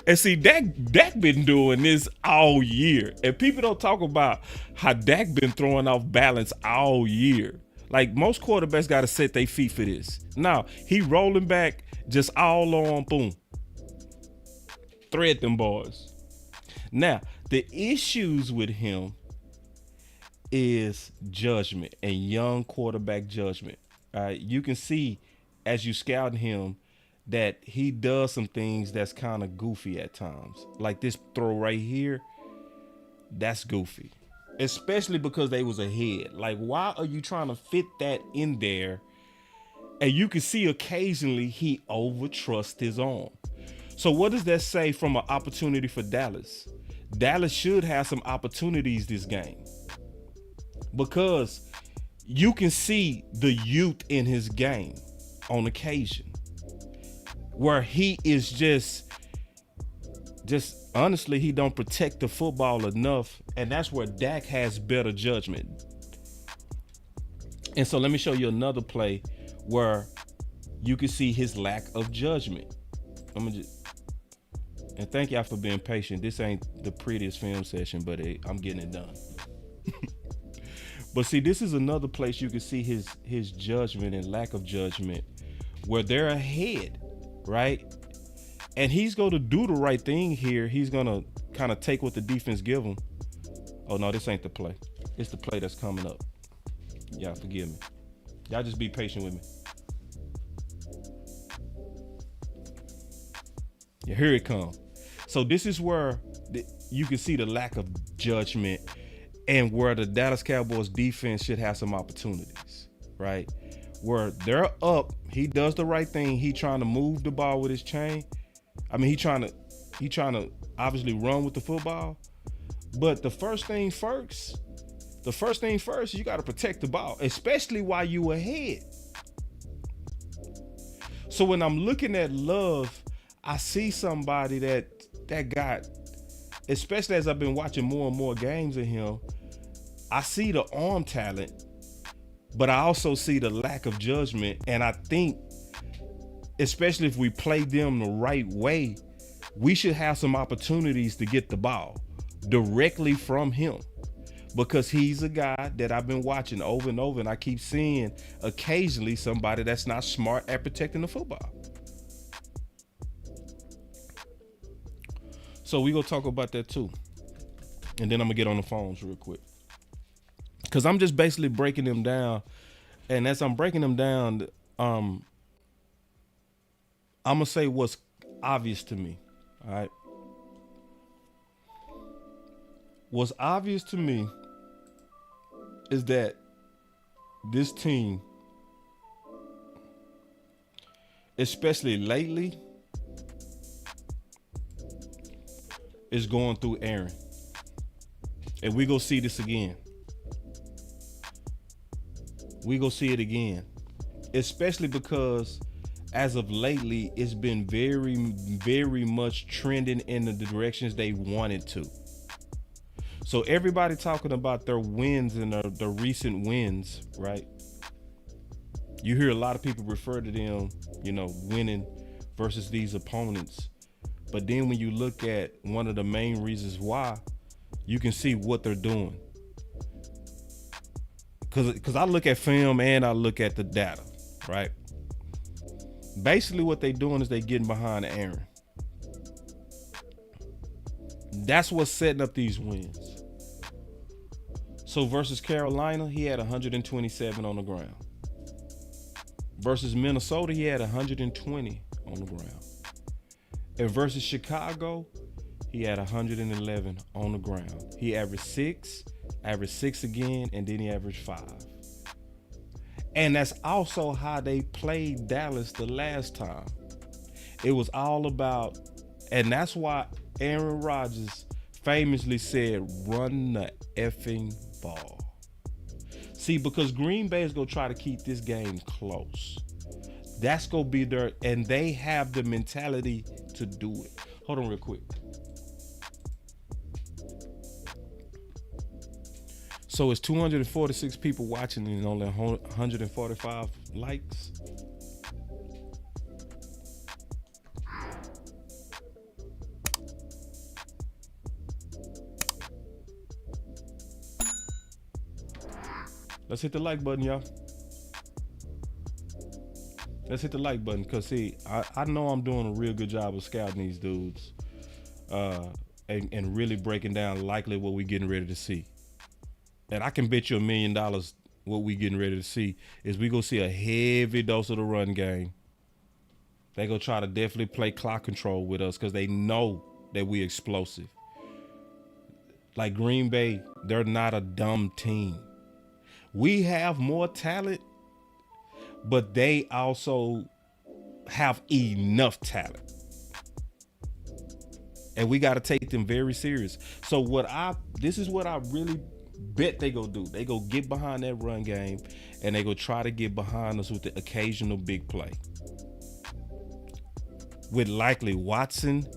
And see, Dak been doing this all year. And people don't talk about how Dak been throwing off balance all year. Like most quarterbacks got to set their feet for this. Now, he rolling back, just all on, boom. Thread them boys. Now, the issues with him is judgment and young quarterback judgment. You can see as you scout him that he does some things that's kind of goofy at times. Like this throw right here, that's goofy. Especially because they was ahead. Like, why are you trying to fit that in there? And you can see occasionally he overtrusts his arm. So what does that say from an opportunity for Dallas? Dallas should have some opportunities this game. Because you can see the youth in his game on occasion. Where he is just honestly, he don't protect the football enough. And that's where Dak has better judgment. And so let me show you another play where you can see his lack of judgment. And thank y'all for being patient. This ain't the prettiest film session, but I'm getting it done. But see, this is another place you can see his judgment and lack of judgment where they're ahead, right? And he's going to do the right thing here. He's going to kind of take what the defense give him. Oh, no, this ain't the play. It's the play that's coming up. Y'all forgive me. Y'all just be patient with me. Yeah, here it comes. So this is where you can see the lack of judgment and where the Dallas Cowboys defense should have some opportunities, right? Where they're up, he does the right thing. He trying to move the ball with his chain. I mean, he trying to obviously run with the football. But the first thing first, you got to protect the ball, especially while you ahead. So when I'm looking at Love, I see somebody that got, especially as I've been watching more and more games of him, I see the arm talent, but I also see the lack of judgment. And I think, especially if we play them the right way, we should have some opportunities to get the ball directly from him, because he's a guy that I've been watching over and over, and I keep seeing occasionally somebody that's not smart at protecting the football. So we gonna talk about that too. And then I'm gonna get on the phones real quick, because I'm just basically breaking them down. And as I'm breaking them down, I'm gonna say what's obvious to me. All right. what's obvious to me is that this team, especially lately, is going through Aaron. And we go see this again. We go see it again. Especially because as of lately, it's been very, very much trending in the directions they wanted to. So everybody talking about their wins and their recent wins, right? You hear a lot of people refer to them, winning versus these opponents. But then when you look at one of the main reasons why, you can see what they're doing. Because I look at film and I look at the data, right? Basically what they're doing is they getting behind Aaron. That's what's setting up these wins. So versus Carolina, he had 127 on the ground. Versus Minnesota, he had 120 on the ground. And versus Chicago, he had 111 on the ground. He averaged 6 again, and then he averaged 5. And that's also how they played Dallas the last time. It was all about, and that's why Aaron Rodgers famously said, run the effing ball. See, because Green Bay is going to try to keep this game close. That's going to be their, and they have the mentality to do it. Hold on real quick. So it's 246 people watching and only 145 likes. Let's hit the like button, y'all. Let's hit the like button, because see, I know I'm doing a real good job of scouting these dudes and really breaking down likely what we're getting ready to see. And I can bet you $1 million what we getting ready to see is we gonna see a heavy dose of the run game. They gonna try to definitely play clock control with us because they know that we explosive. Like Green Bay, they're not a dumb team. We have more talent, but they also have enough talent. And we got to take them very serious. So this is what I really bet they go do. They go get behind that run game, and they go try to get behind us with the occasional big play. With likely Watson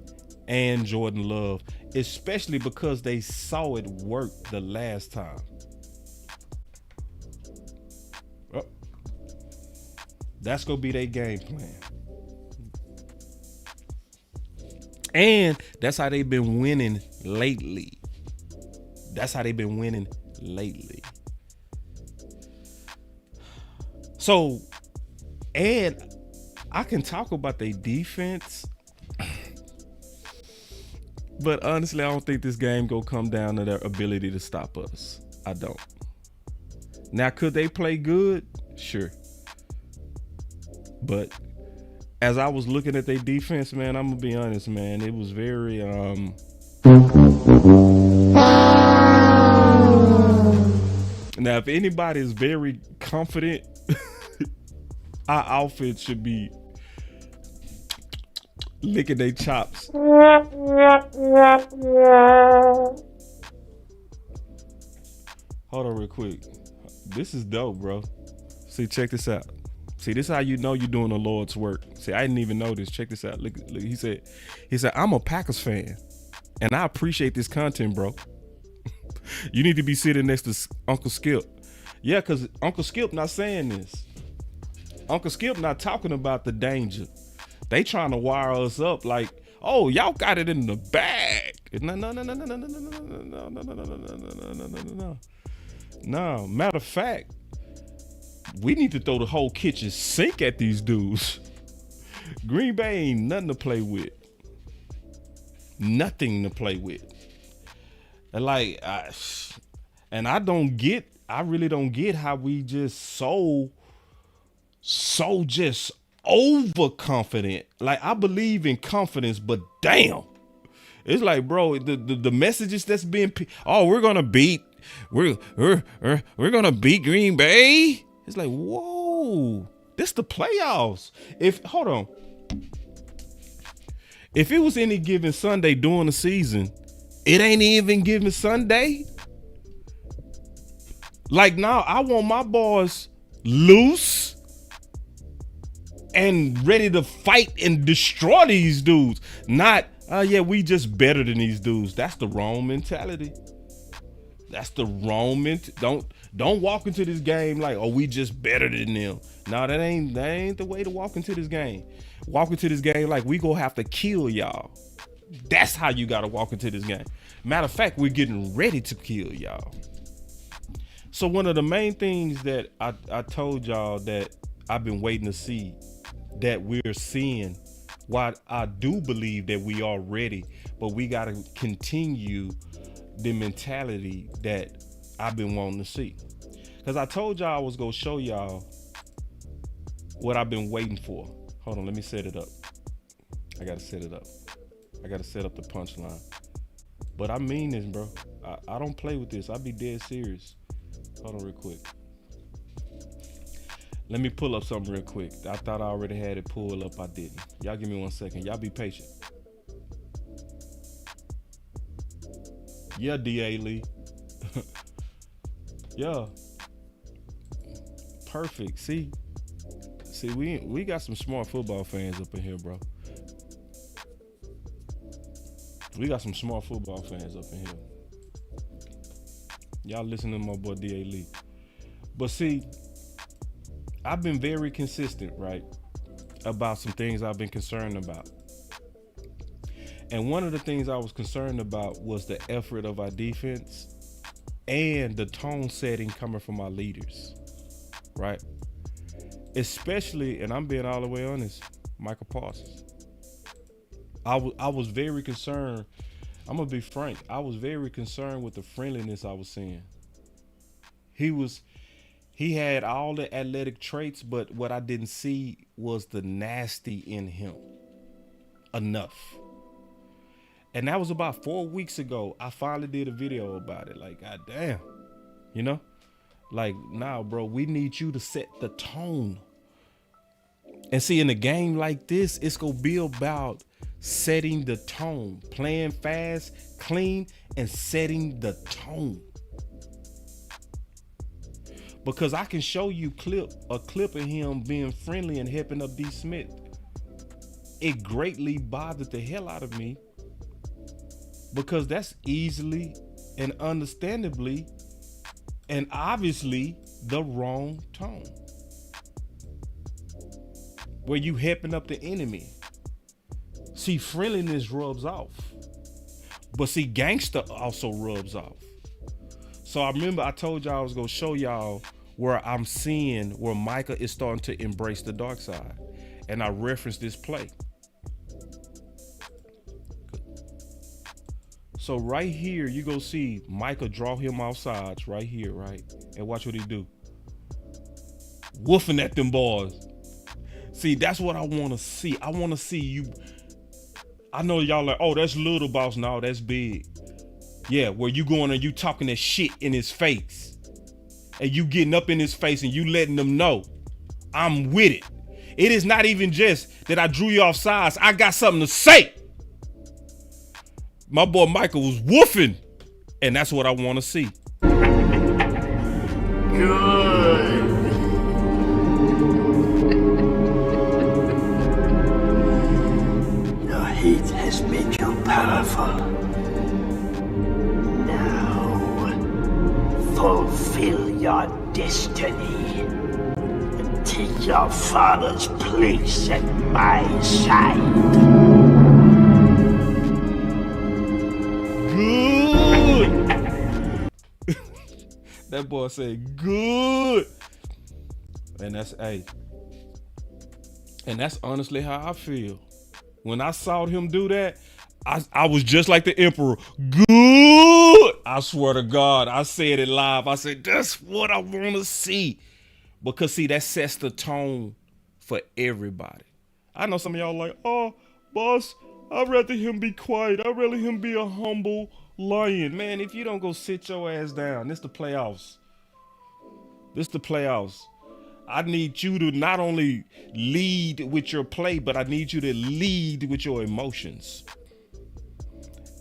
and Jordan Love, especially because they saw it work the last time. Oh, that's going to be their game plan. And that's how they've been winning lately. So, and I can talk about their defense, but honestly, I don't think this game gonna come down to their ability to stop us. I don't. Now, could they play good? Sure. But as I was looking at their defense, man, I'm gonna be honest, man, it was very now if anybody is very confident, our offense should be licking their chops. Hold on real quick. This is dope, bro. See, check this out. See, this is how you know you're doing the Lord's work. See, I didn't even know this. Check this out. Look, he said, I'm a Packers fan, and I appreciate this content, bro. You need to be sitting next to Uncle Skip. Yeah, because Uncle Skip not saying this. Uncle Skip not talking about the danger. They trying to wire us up like, oh, y'all got it in the bag. No. Matter of fact, we need to throw the whole kitchen sink at these dudes. Green Bay ain't nothing to play with. Nothing to play with. And like, I really don't get how we just so just overconfident. Like, I believe in confidence, but damn, It's like, bro, the messages that's being, we're gonna beat Green Bay. It's like, whoa, this the playoffs. Hold on, if it was any given Sunday during the season, it ain't even given Sunday. Like, now I want my boys loose and ready to fight and destroy these dudes. Not, we just better than these dudes. That's the wrong mentality. That's the wrong Don't walk into this game like, we just better than them. No, that ain't the way to walk into this game. Walk into this game like we gonna have to kill y'all. That's how you gotta walk into this game. Matter of fact, we're getting ready to kill y'all. So one of the main things that I told y'all that I've been waiting to see, that we're seeing, why I do believe that we are ready, but we got to continue the mentality that I've been wanting to see. Because I told y'all I was going to show y'all what I've been waiting for. Hold on, let me set it up. I got to set it up. I got to set up the punchline. But I mean this, bro. I don't play with this. I be dead serious. Hold on real quick. Let me pull up something real quick. I thought I already had it pulled up. I didn't. Y'all give me 1 second. Y'all be patient. Yeah, D.A. Lee. Yeah. Perfect. See, we got some smart football fans up in here, bro. We got some smart football fans up in here. Y'all listen to my boy D.A. Lee. But see, I've been very consistent, right, about some things I've been concerned about. And one of the things I was concerned about was the effort of our defense and the tone setting coming from our leaders, right? Especially, and I'm being all the way honest, Michael Parsons. I was very concerned. I'm going to be frank. I was very concerned with the friendliness I was seeing. He had all the athletic traits, but what I didn't see was the nasty in him enough. And that was about 4 weeks ago. I finally did a video about it. Like, goddamn, you know? Like, nah, bro, we need you to set the tone. And see, in a game like this, it's going to be about setting the tone, playing fast, clean, and setting the tone. Because I can show you a clip of him being friendly and helping up D. Smith. It greatly bothered the hell out of me, because that's easily and understandably and obviously the wrong tone. Where you helping up the enemy. See, friendliness rubs off. But see, gangster also rubs off. So I remember I told y'all I was going to show y'all where I'm seeing where Micah is starting to embrace the dark side. And I referenced this play. So right here, you go see Micah draw him off sides right here, right? And watch what he do. Woofing at them boys. See, that's what I want to see. I want to see you. I know y'all like, oh, that's little, boss. No, that's big. Yeah, where you going and you talking that shit in his face. And you getting up in his face and you letting them know I'm with it. It is not even just that I drew you off sides. I got something to say. My boy Michael was woofing. And that's what I want to see. Good. Your heat has made you powerful. Now, fulfill your destiny and take your father's place at my side. Good. That boy said good. And that's and that's honestly how I feel. When I saw him do that, I was just like the emperor. Good. I swear to God, I said it live. I said, that's what I want to see. Because see, that sets the tone for everybody. I know some of y'all like, oh, boss, I'd rather him be quiet. I'd rather him be a humble lion. Man, if you don't go sit your ass down, this the playoffs. This the playoffs. I need you to not only lead with your play, but I need you to lead with your emotions.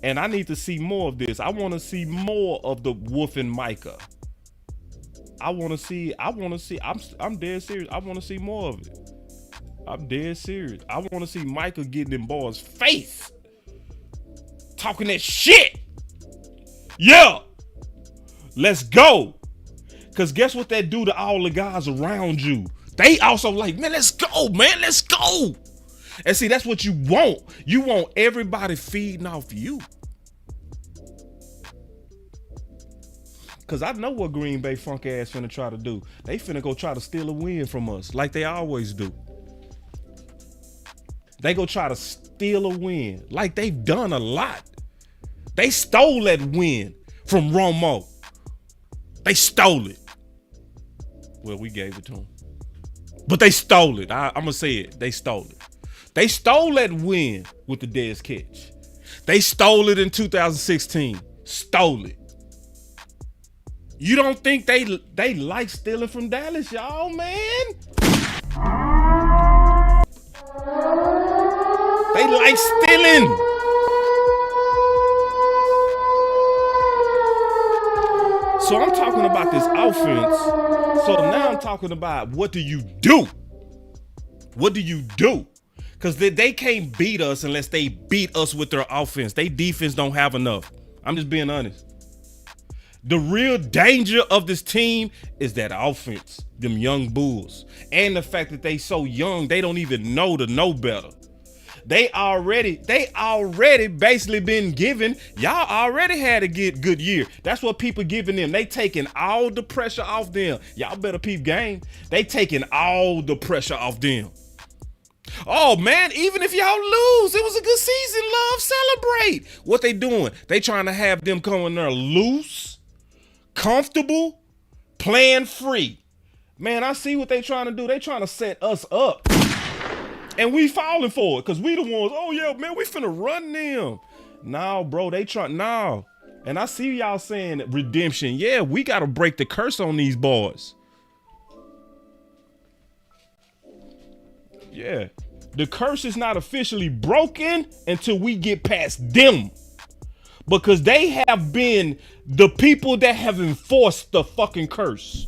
And I need to see more of this. I want to see more of the Wolf and Micah. I'm dead serious. I want to see more of it. I'm dead serious. I want to see Micah getting in boys' face. Talking that shit. Yeah. Let's go. Because guess what that do to all the guys around you? They also like, man, let's go, man. Let's go. And see, that's what you want. You want everybody feeding off you. Because I know what Green Bay funk ass finna try to do. They finna go try to steal a win from us like they always do. They go try to steal a win like they've done a lot. They stole that win from Romo. They stole it. Well, we gave it to them. But they stole it. I'm going to say it. They stole it. They stole that win with the Dez catch. They stole it in 2016. Stole it. You don't think they like stealing from Dallas, y'all, man? They like stealing. So I'm talking about this offense. So now I'm talking about what do you do? What do you do? Because they can't beat us unless they beat us with their offense. They defense don't have enough. I'm just being honest. The real danger of this team is that offense, them young bulls, and the fact that they so young, they don't even know to know better. They already basically been given, y'all already had a good year. That's what people giving them. They taking all the pressure off them. Y'all better peep game. They taking all the pressure off them. Oh man, even if y'all lose, it was a good season. Love, celebrate. What they doing? They trying to have them come in there loose, comfortable, playing free. Man, I see what they trying to do. They trying to set us up. And we falling for it because we the ones, oh yeah, man, we finna run them. No, bro, they trying, no. And I see y'all saying redemption. Yeah, we got to break the curse on these boys. Yeah, the curse is not officially broken until we get past them. Because they have been the people that have enforced the fucking curse.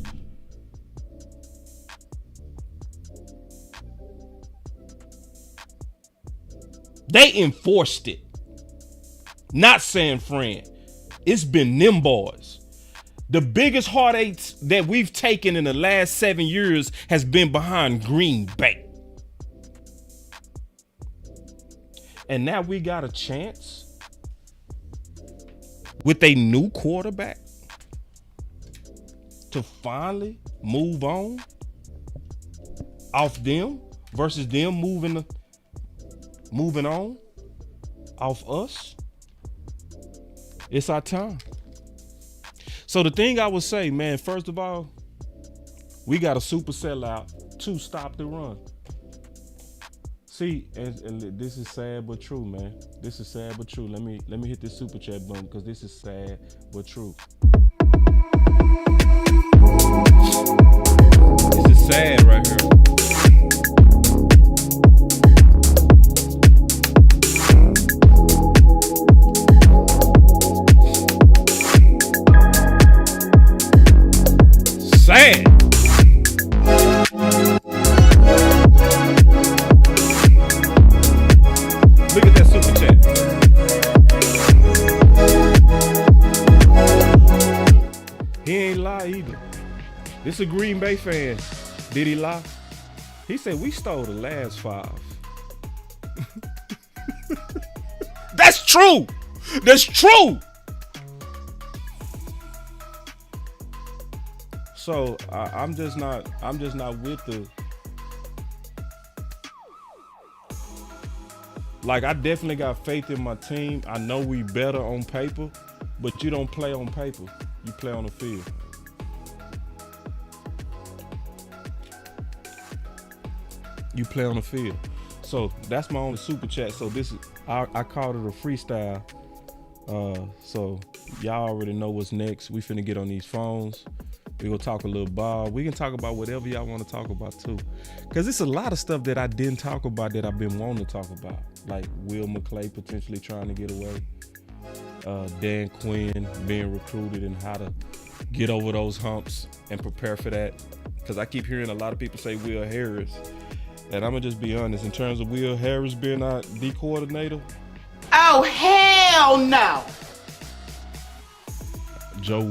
They enforced it. Not San Fran. It's been them boys. The biggest heartaches that we've taken in the last 7 years has been behind Green Bay. And now we got a chance with a new quarterback to finally move on off them versus them moving on off us. It's our time. So the thing I would say, man, first of all, we got a super sellout to stop the run. See, and this is sad but true, man. This is sad but true. Let me hit this super chat button because this is sad but true. This is sad right here. Sad. Look at that super chat. He ain't lie either. This a Green Bay fan. Did he lie? He said we stole the last 5. That's true. That's true. So I'm just not with the. Like, I definitely got faith in my team. I know we better on paper, but you don't play on paper. You play on the field. You play on the field. So that's my only super chat. So this is I called it a freestyle. So y'all already know what's next. We finna get on these phones. We gonna talk a little ball. We can talk about whatever y'all want to talk about too, cause it's a lot of stuff that I didn't talk about that I've been wanting to talk about, like Will McClay potentially trying to get away, Dan Quinn being recruited and how to get over those humps and prepare for that. Cause I keep hearing a lot of people say Will Harris, and I'm gonna just be honest. In terms of Will Harris being our D coordinator, Oh, hell no. Joe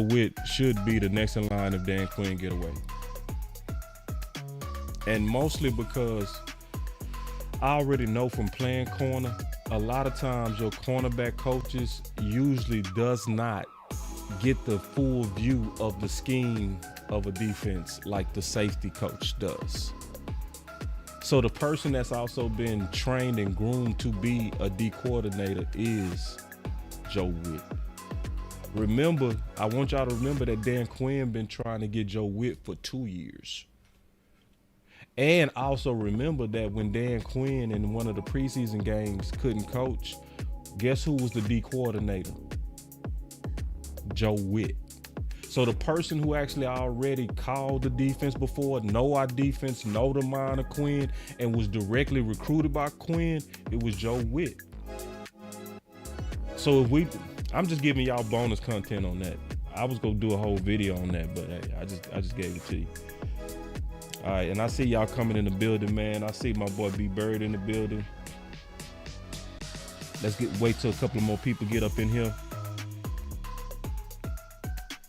Witt should be the next in line if Dan Quinn get away. And mostly because I already know from playing corner, a lot of times your cornerback coaches usually does not get the full view of the scheme of a defense like the safety coach does. So the person that's also been trained and groomed to be a D coordinator is Joe Witt. Remember, I want y'all to remember that Dan Quinn been trying to get Joe Witt for 2 years. And also remember that when Dan Quinn in one of the preseason games couldn't coach, guess who was the D coordinator? Joe Witt. So the person who actually already called the defense before, know our defense, know the mind of Quinn, and was directly recruited by Quinn, it was Joe Witt. So I'm just giving y'all bonus content on that. I was gonna do a whole video on that, but hey, I just gave it to you. All right, and I see y'all coming in the building, man. I see my boy B Bird in the building. Let's wait till a couple of more people get up in here,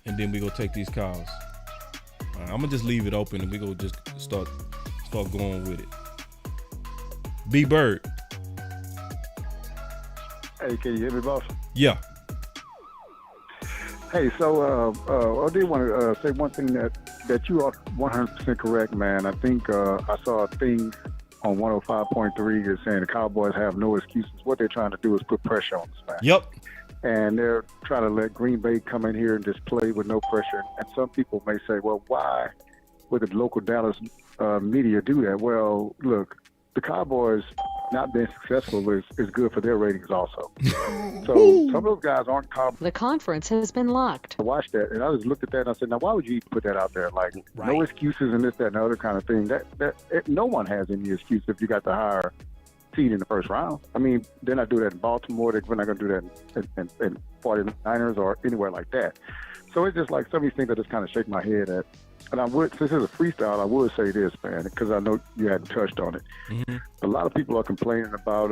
and then we go take these calls. All right, I'm gonna just leave it open, and we go just start going with it. B Bird. Hey, can you hear me, boss? Yeah. Hey, so I did want to say one thing that you are 100% correct, man. I think I saw a thing on 105.3 is saying the Cowboys have no excuses. What they're trying to do is put pressure on us, man. Yep. And they're trying to let Green Bay come in here and just play with no pressure. And some people may say, well, why would the local Dallas media do that? Well, look, the Cowboys not being successful is good for their ratings also. So some of those guys aren't Cowboys. The conference has been locked. I watched that, and I just looked at that and I said, now, why would you even put that out there? Like, right. No excuses and this, that, and the other kind of thing. No one has any excuse if you got the higher seed in the first round. I mean, they're not doing that in Baltimore. They're not going to do that in 49ers or anywhere like that. So it's just like some of these things I just kind of shake my head at. And I would, since it's a freestyle, I would say this, man, because I know you hadn't touched on it. Mm-hmm. A lot of people are complaining about,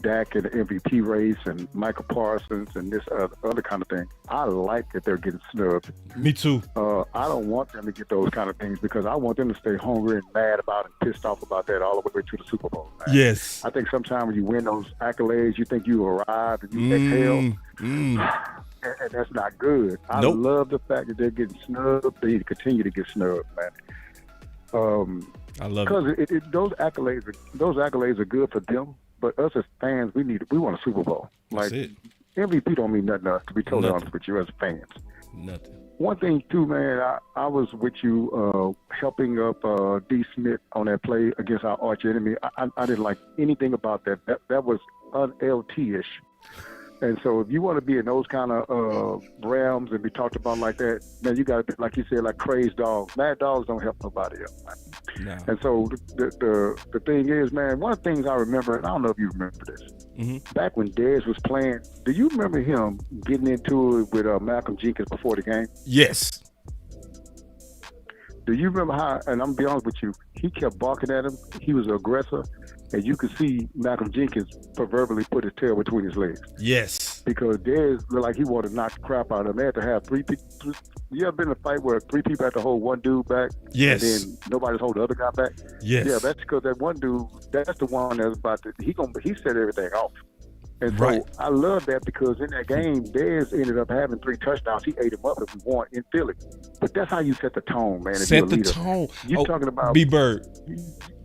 Dak and the MVP race and Michael Parsons and this other kind of thing. I like that they're getting snubbed. Me too. I don't want them to get those kind of things because I want them to stay hungry and mad about it and pissed off about that all the way to the Super Bowl, man. Yes. I think sometimes when you win those accolades, you think you arrived and you exhale. And that's not good. I love the fact that they're getting snubbed. They need to continue to get snubbed, man. I love it because those accolades are good for them. But us as fans, we want a Super Bowl. Like MVP don't mean nothing to us. To be totally honest with you, as fans. Nothing. One thing too, man. I was with you helping up D. Smith on that play against our arch enemy. I didn't like anything about that. That was un-LT-ish. And so if you want to be in those kind of realms and be talked about like that, man, you got to be, like you said, like crazed dogs. Mad dogs don't help nobody else, man. No. And so the thing is, man, one of the things I remember, and I don't know if you remember this, back when Dez was playing, do you remember him getting into it with Malcolm Jenkins before the game? Yes. Do you remember how, and I'm going to be honest with you, he kept barking at him. He was an aggressor. And you could see Malcolm Jenkins proverbially put his tail between his legs. Yes. Because Dez looked like he wanted to knock the crap out of him. They had to have three people. You ever been in a fight where three people had to hold one dude back? Yes. And then nobody's holding the other guy back? Yes. Yeah, that's because that one dude, that's the one that's about to, he set everything off. And so I love that because in that game, Dez ended up having 3 touchdowns. He ate him up if we won in Philly. But that's how you set the tone, man. Set the tone. You're talking about B-Bird.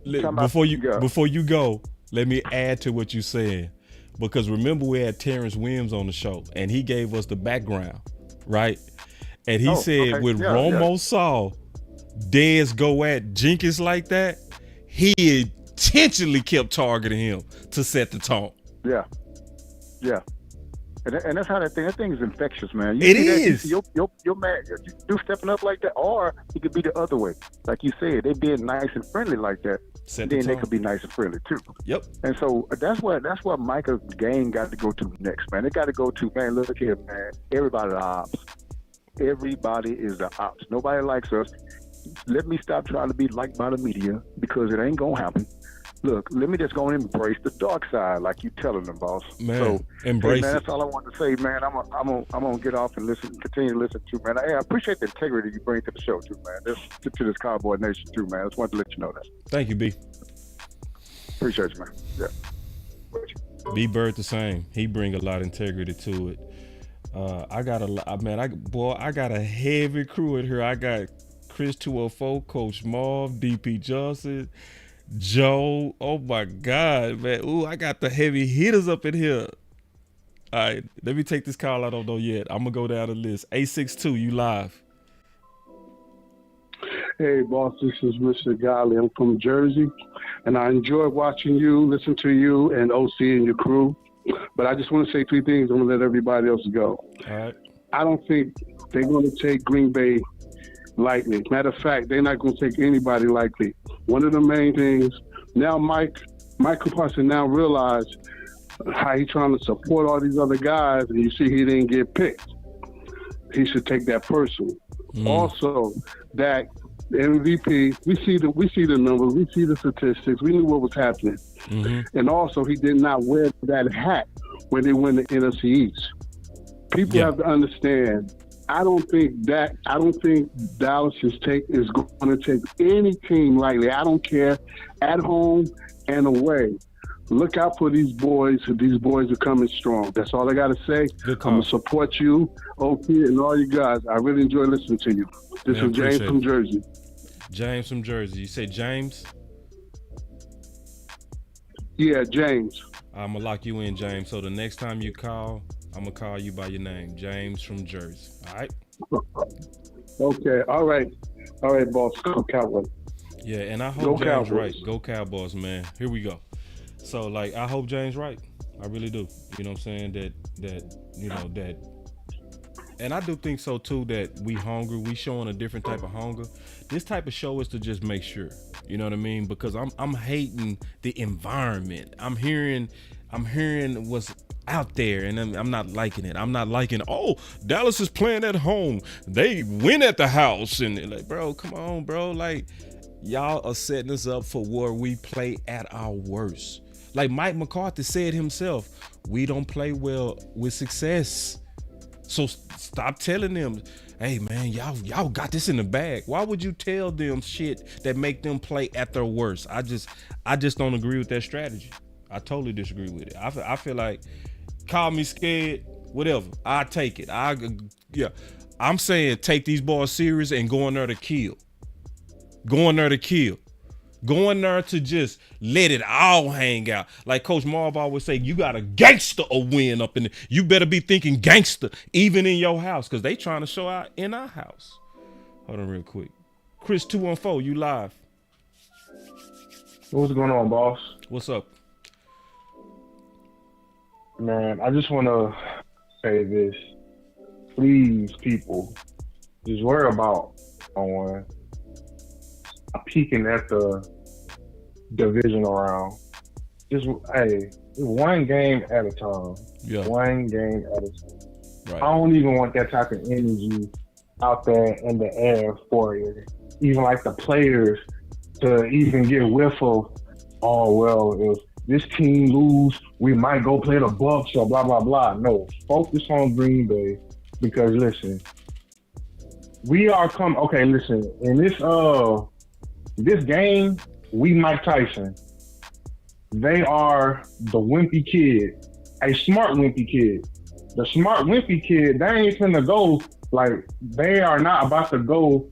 Before you go, let me add to what you said, because remember we had Terrence Williams on the show and he gave us the background, right? And he said Romo saw Dez go at Jenkins like that, he intentionally kept targeting him to set the tone. Yeah. And that's how that thing is infectious, man. It is. Your man, you stepping up like that, or it could be the other way. Like you said, they being nice and friendly like that. Then they could be nice and friendly too. Yep. And so that's what Micah's game got to go to next, man. They got to go to, man, look here, man. Everybody the ops. Everybody is the ops. Nobody likes us. Let me stop trying to be liked by the media because it ain't gonna happen. Look, let me just go and embrace the dark side, like you telling them, boss. Man, so, embrace man, it. that's all I want to say, man. I'm gonna get off and continue to listen to, man. I appreciate the integrity you bring to the show, too, man. To this Cowboy Nation, too, man. I just wanted to let you know that. Thank you, B. Appreciate you, man. Yeah. B Bird the same. He bring a lot of integrity to it. I got a heavy crew in here. I got Chris 204, Coach Marv, DP Johnson, Joe. Oh my God, man. Ooh, I got the heavy hitters up in here. All right, let me take this call. I don't know yet. I'm gonna go down the list. 862, you live. Hey, boss, this is Mr. Golly. I'm from Jersey, and I enjoy watching you, listen to you, and OC and your crew. But I just want to say three things. I'm going to let everybody else go. All right. I don't think they're going to take Green Bay lightly. Matter of fact, they're not going to take anybody lightly. One of the main things, now Michael Parsons now realize how he's trying to support all these other guys, and you see he didn't get picked. He should take that personally. Also, that the MVP, we see the numbers, we see the statistics, we knew what was happening. And also, he did not wear that hat when they win the NFC East. People have to understand. I don't think Dallas is going to take any team lightly. I don't care, at home and away. Look out for these boys. These boys are coming strong. That's all I got to say. I'm going to support you, OP, and all you guys. I really enjoy listening to you. This is James from Jersey. James from Jersey. You say James? Yeah, James. I'm going to lock you in, James. So the next time you call, I'm going to call you by your name. James from Jersey. All right? Okay. All right. All right, boss. Go Cowboy. Yeah, and I hope Go James Cowboys. right. Go Cowboys, man. Here we go. So, like, I hope James right. I really do. You know what I'm saying? That and I do think so too, that we hungry. We showing a different type of hunger. This type of show is to just make sure. You know what I mean? Because I'm hating the environment. I'm hearing what's out there, and I'm not liking it. I'm not liking, oh, Dallas is playing at home. They win at the house. And like, bro, come on, bro. Like, y'all are setting us up for where we play at our worst. Like Mike McCarthy said himself, we don't play well with success. So stop telling them, hey man, y'all got this in the bag. Why would you tell them shit that make them play at their worst? I just don't agree with that strategy. I totally disagree with it. I feel like, call me scared, whatever. I take it. I'm saying take these boys serious and go in there to kill. Go in there to kill. Go in there to just let it all hang out. Like Coach Marv always say, you got a gangster a win up in there. You better be thinking gangster even in your house, because they trying to show out in our house. Hold on real quick. Chris 214, you live. What's going on, boss? What's up? Man, I just want to say this. Please, people, just worry about on peeking at the divisional round. Just one game at a time. Yeah. One game at a time. Right. I don't even want that type of energy out there in the air for you. Even like the players to even get whiff of, oh well, if this team lose, we might go play the Bucs or blah blah blah. No, focus on Green Bay, because listen, we are coming. Okay, listen, in this game, we Mike Tyson. They are the wimpy kid, a smart wimpy kid. The smart wimpy kid, they ain't finna go, like, they are not about to go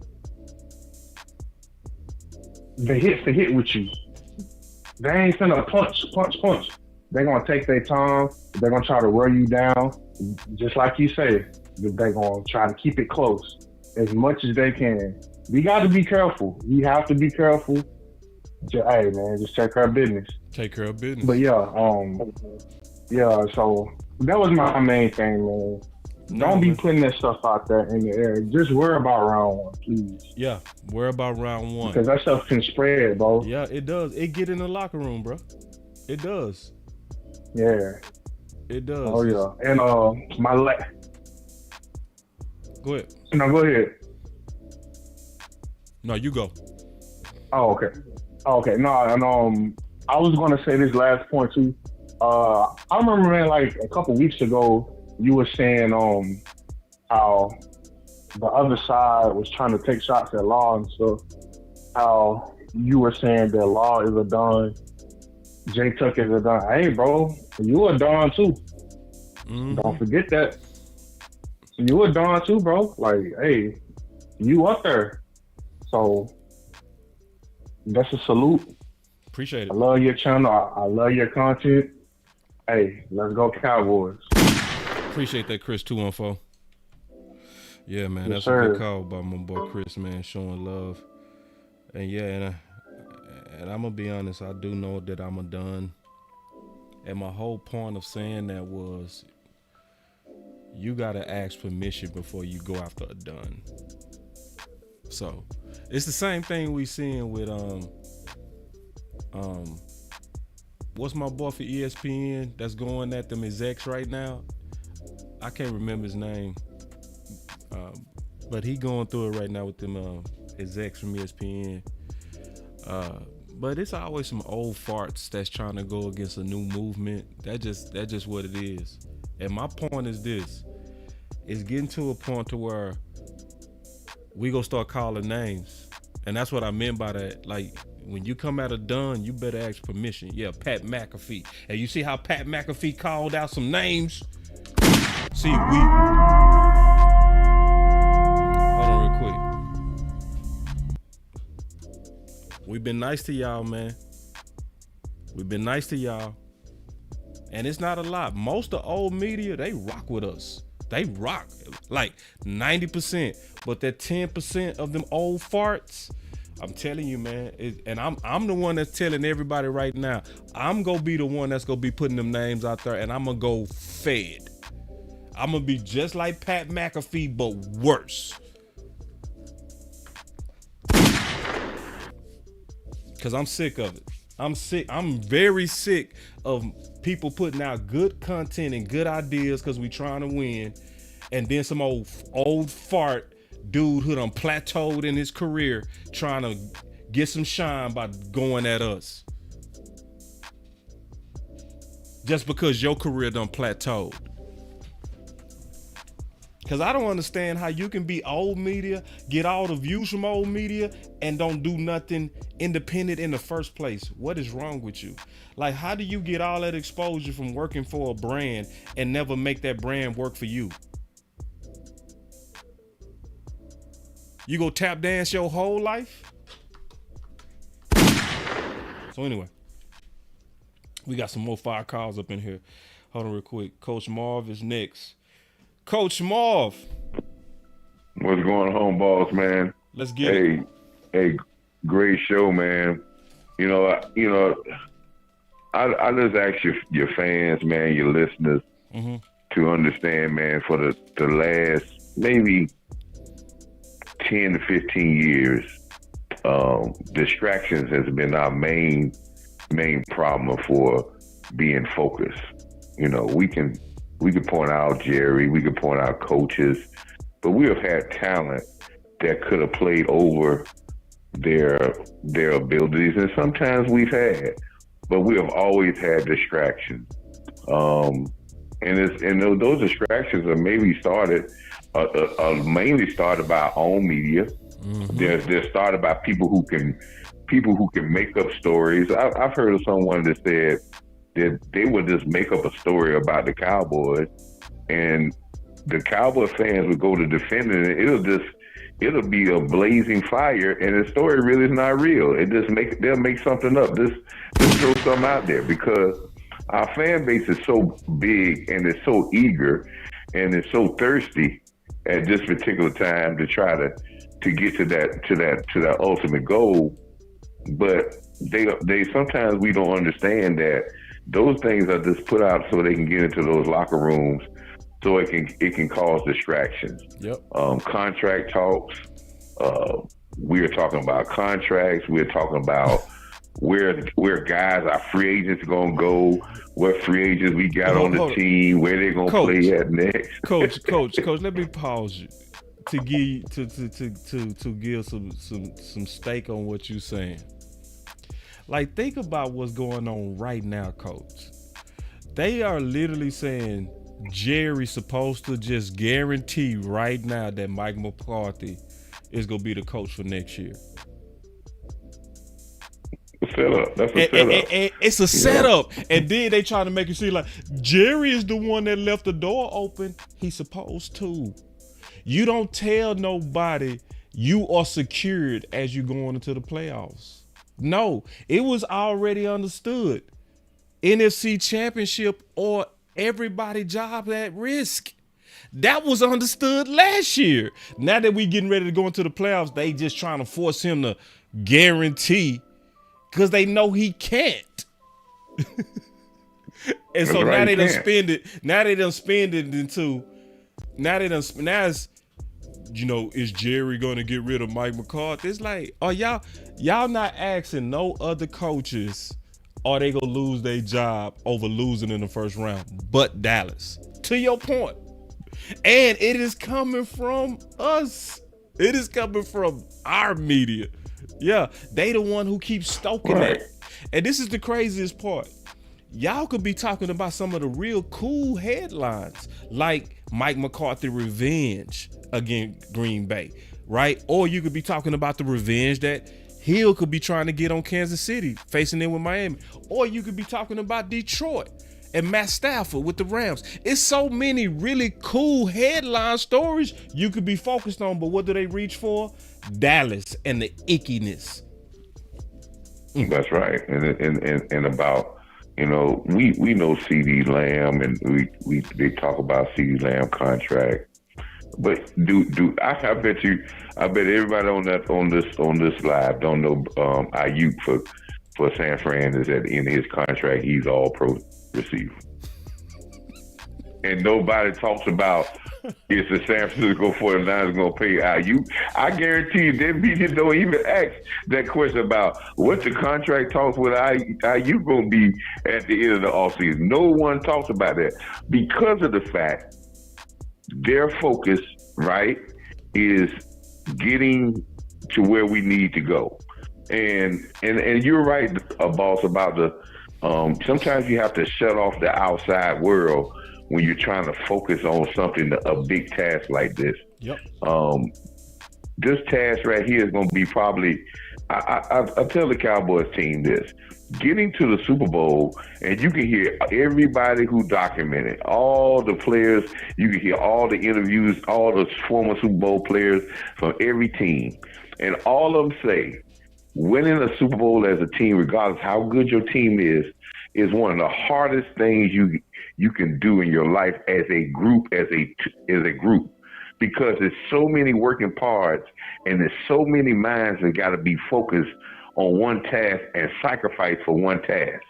the hit for hit with you. They ain't finna punch. They're gonna take their time. They're gonna try to wear you down. Just like you said, they're gonna try to keep it close as much as they can. we got to be careful. We have to be careful. Hey man, just take care of business. Take care of business. But yeah, so that was my main thing, man. Don't be putting that stuff out there in the air. Just worry about round one, please. Yeah, worry about round one. Because that stuff can spread, bro. Yeah, it does. It get in the locker room, bro. It does. Yeah. It does. Oh yeah. And Go ahead. No, go ahead. No, you go. Oh, okay. No, and I was gonna say this last point too. I remember, man, like a couple weeks ago, you were saying how the other side was trying to take shots at Law and stuff. How you were saying that Law is a Don, Jay Tuck is a Don. Hey, bro, you a Don too. Mm-hmm. Don't forget that. You a Don too, bro. Like, hey, you up there. So that's a salute. Appreciate it. I love your channel. I love your content. Hey, let's go Cowboys. Appreciate that, Chris 214. Yeah, man, Yes, that's a good sir. call by my boy Chris, man, showing love. And yeah, and I'm gonna be honest, I do know that I'm a done. And my whole point of saying that was, you gotta ask permission before you go after a done. So it's the same thing we seeing with what's my boy for ESPN that's going at them execs right now? I can't remember his name, but he going through it right now with them execs from ESPN. But it's always some old farts that's trying to go against a new movement. That's just what it is. And my point is this: it's getting to a point to where we gonna start calling names, and that's what I meant by that. Like, when you come out of done, you better ask permission. Yeah, Pat McAfee. And you see how Pat McAfee called out some names? See, hold on real quick. We've been nice to y'all, man. We've been nice to y'all. And it's not a lot. Most of the old media, they rock with us. They rock like 90%. But that 10% of them old farts, I'm telling you, man, and I'm the one that's telling everybody right now, I'm gonna be the one that's gonna be putting them names out there, and I'm gonna go fed. I'm gonna be just like Pat McAfee, but worse. Cause I'm sick of it. I'm sick. I'm very sick of people putting out good content and good ideas because we trying to win, and then some old fart dude who done plateaued in his career trying to get some shine by going at us. Just because your career done plateaued. Because I don't understand how you can be old media, get all the views from old media, and don't do nothing independent in the first place. What is wrong with you? Like, how do you get all that exposure from working for a brand and never make that brand work for you? You go tap dance your whole life? So anyway, we got some more fire calls up in here. Hold on real quick. Coach Marv is next. Coach Marv. What's going on, boss, man? Let's get it. Hey, great show, man. I just ask your fans, man, your listeners, to understand, man, for the last maybe 10 to 15 years, distractions has been our main problem for being focused. We could point out Jerry, we could point out coaches, but we have had talent that could have played over their abilities, and sometimes we've had, but we have always had distractions. And those distractions are mainly started by our own media. They're started by people who can make up stories. I've heard of someone that said that they would just make up a story about the Cowboys, and the Cowboy fans would go to defend it, and it'll be a blazing fire, and the story really is not real. They'll make something up. Just throw something out there, because our fan base is so big and it's so eager and it's so thirsty at this particular time to try to to get to that ultimate goal. But they sometimes we don't understand that those things are just put out so they can get into those locker rooms, so it can cause distractions. Yep. Contract talks. We're talking about contracts. We're talking about where guys, our free agents, are gonna go. What free agents we got on the team? Where they're gonna play at next? Coach. Let me pause you to give some stake on what you're saying. Like, think about what's going on right now, Coach. They are literally saying Jerry's supposed to just guarantee right now that Mike McCarthy is going to be the coach for next year. Setup. That's a setup. It's a setup. And then they trying to make it seem like Jerry is the one that left the door open. He's supposed to. You don't tell nobody you are secured as you going into the playoffs. No, it was already understood. NFC Championship or everybody job at risk. That was understood last year. Now that we getting ready to go into the playoffs, they just trying to force him to guarantee because they know he can't. And so now they done spend it. Now they done spend it into. Now it's, is Jerry gonna get rid of Mike McCarthy? It's like, are y'all not asking no other coaches, are they gonna lose their job over losing in the first round? But Dallas, to your point, and it is coming from us. It is coming from our media. Yeah, they the one who keeps stoking it. And this is the craziest part. Y'all could be talking about some of the real cool headlines, like Mike McCarthy revenge against Green Bay, right? Or you could be talking about the revenge that Hill could be trying to get on Kansas City, facing in with Miami. Or you could be talking about Detroit and Matt Stafford with the Rams. It's so many really cool headline stories you could be focused on, but what do they reach for? Dallas and the ickiness. That's right. And about, we know CD Lamb, and they talk about CD Lamb contract. But I bet everybody on this live don't know Ayuk for San Fran is at the end of his contract. He's all pro receiver. And nobody talks about is the San Francisco 49ers going to pay Ayuk. I guarantee you, them people don't even ask that question about what the contract talks with Ayuk going to be at the end of the offseason. No one talks about that because of the fact their focus, right, is getting to where we need to go. And you're right, boss, about the sometimes you have to shut off the outside world when you're trying to focus on something, a big task like this. Yep. This task right here is going to be probably, I tell the Cowboys team this, getting to the Super Bowl, and you can hear everybody who documented, all the players, you can hear all the interviews, all the former Super Bowl players from every team, and all of them say, winning a Super Bowl as a team, regardless how good your team is one of the hardest things you can do in your life as a group, because there's so many working parts and there's so many minds that got to be focused on one task and sacrifice for one task.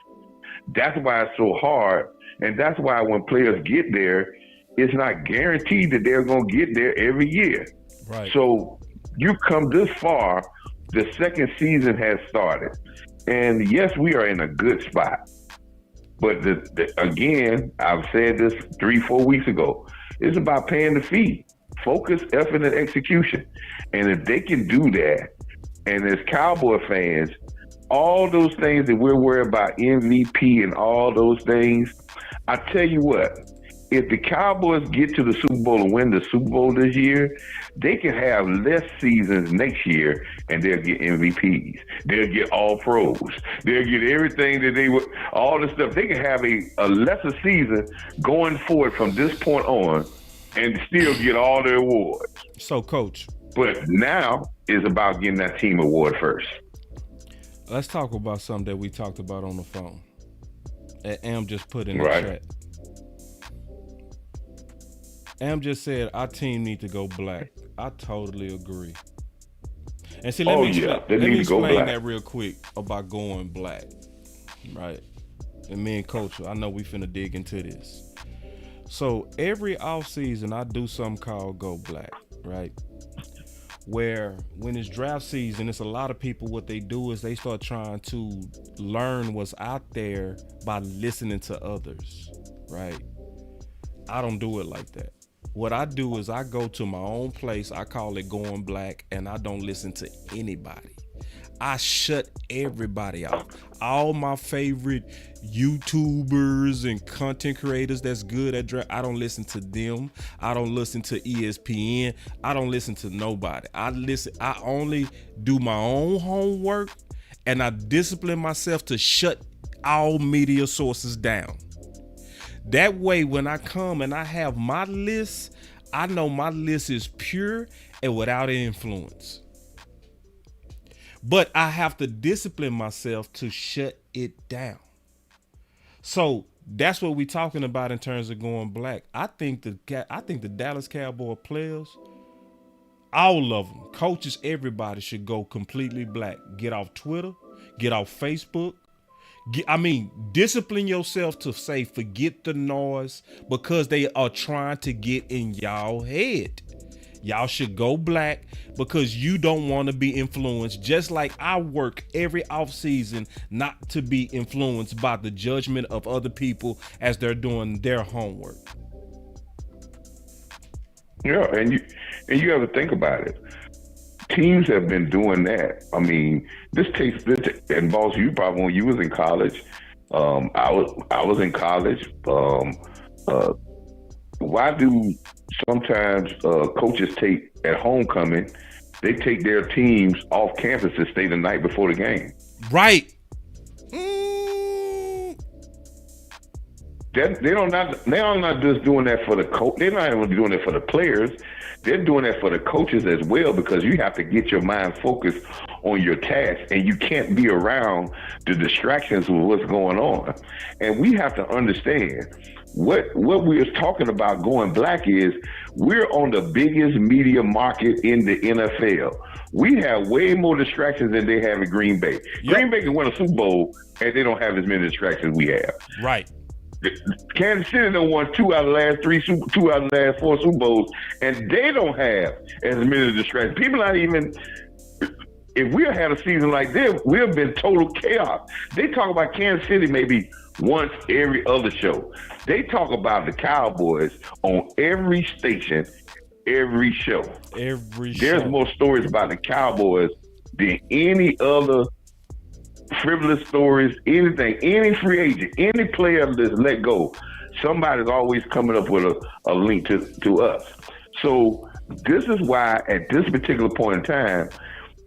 That's why it's so hard, and that's why when players get there, it's not guaranteed that they're going to get there every year. Right. So you've come this far, the second season has started, and yes, we are in a good spot. But again, I've said this 3-4 weeks ago, it's about paying the fee. Focus, effort, and execution. And if they can do that, and as Cowboy fans, all those things that we're worried about, MVP and all those things, I tell you what, if the Cowboys get to the Super Bowl and win the Super Bowl this year, they can have less seasons next year and they'll get MVPs. They'll get all pros. They'll get everything that they would, all the stuff. They can have a lesser season going forward from this point on and still get all the awards. So, Coach. But now it's about getting that team award first. Let's talk about something that we talked about on the phone. That Am just put in the chat. Am just said our team need to go black. I totally agree. And see, let me explain, They let need me to go explain black. that real quick about going black, right? And me and Coach, I know we finna dig into this. So every off season, I do something called go black, right? Where when it's draft season, it's a lot of people, what they do is they start trying to learn what's out there by listening to others, right? I don't do it like that. What I do is I go to my own place, I call it going black, and I don't listen to anybody. I shut everybody out. All my favorite YouTubers and content creators that's good at draft, I don't listen to them. I don't listen to ESPN. I don't listen to nobody. I only do my own homework, and I discipline myself to shut all media sources down. That way, when I come and I have my list, I know my list is pure and without influence. But I have to discipline myself to shut it down. So that's what we're talking about in terms of going black. I think the Dallas Cowboy players, all of them, coaches, everybody should go completely black. Get off Twitter, get off Facebook. Discipline yourself to say, forget the noise, because they are trying to get in y'all head. Y'all should go black because you don't want to be influenced. Just like I work every off season not to be influenced by the judgment of other people as they're doing their homework. Yeah, and you have to think about it. Teams have been doing that. I mean, this and Boss, you probably when you was in college. I was in college. Why do sometimes coaches take at homecoming? They take their teams off campus to stay the night before the game. Right. They're not just doing that for the coach. They're not even doing it for the players. They're doing that for the coaches as well, because you have to get your mind focused on your task, and you can't be around the distractions of what's going on. And we have to understand what we're talking about going black is we're on the biggest media market in the NFL. We have way more distractions than they have in Green Bay. Yep. Green Bay can win a Super Bowl, and they don't have as many distractions we have. Right. Kansas City done won two out of the last 4 Super Bowls, and they don't have as many distractions. People not even. If we had a season like this, we'd have been total chaos. They talk about Kansas City maybe once every other show. They talk about the Cowboys on every station, every show. There's more stories about the Cowboys than any other frivolous stories, anything, any free agent, any player that's let go. Somebody's always coming up with a link to us. So this is why at this particular point in time,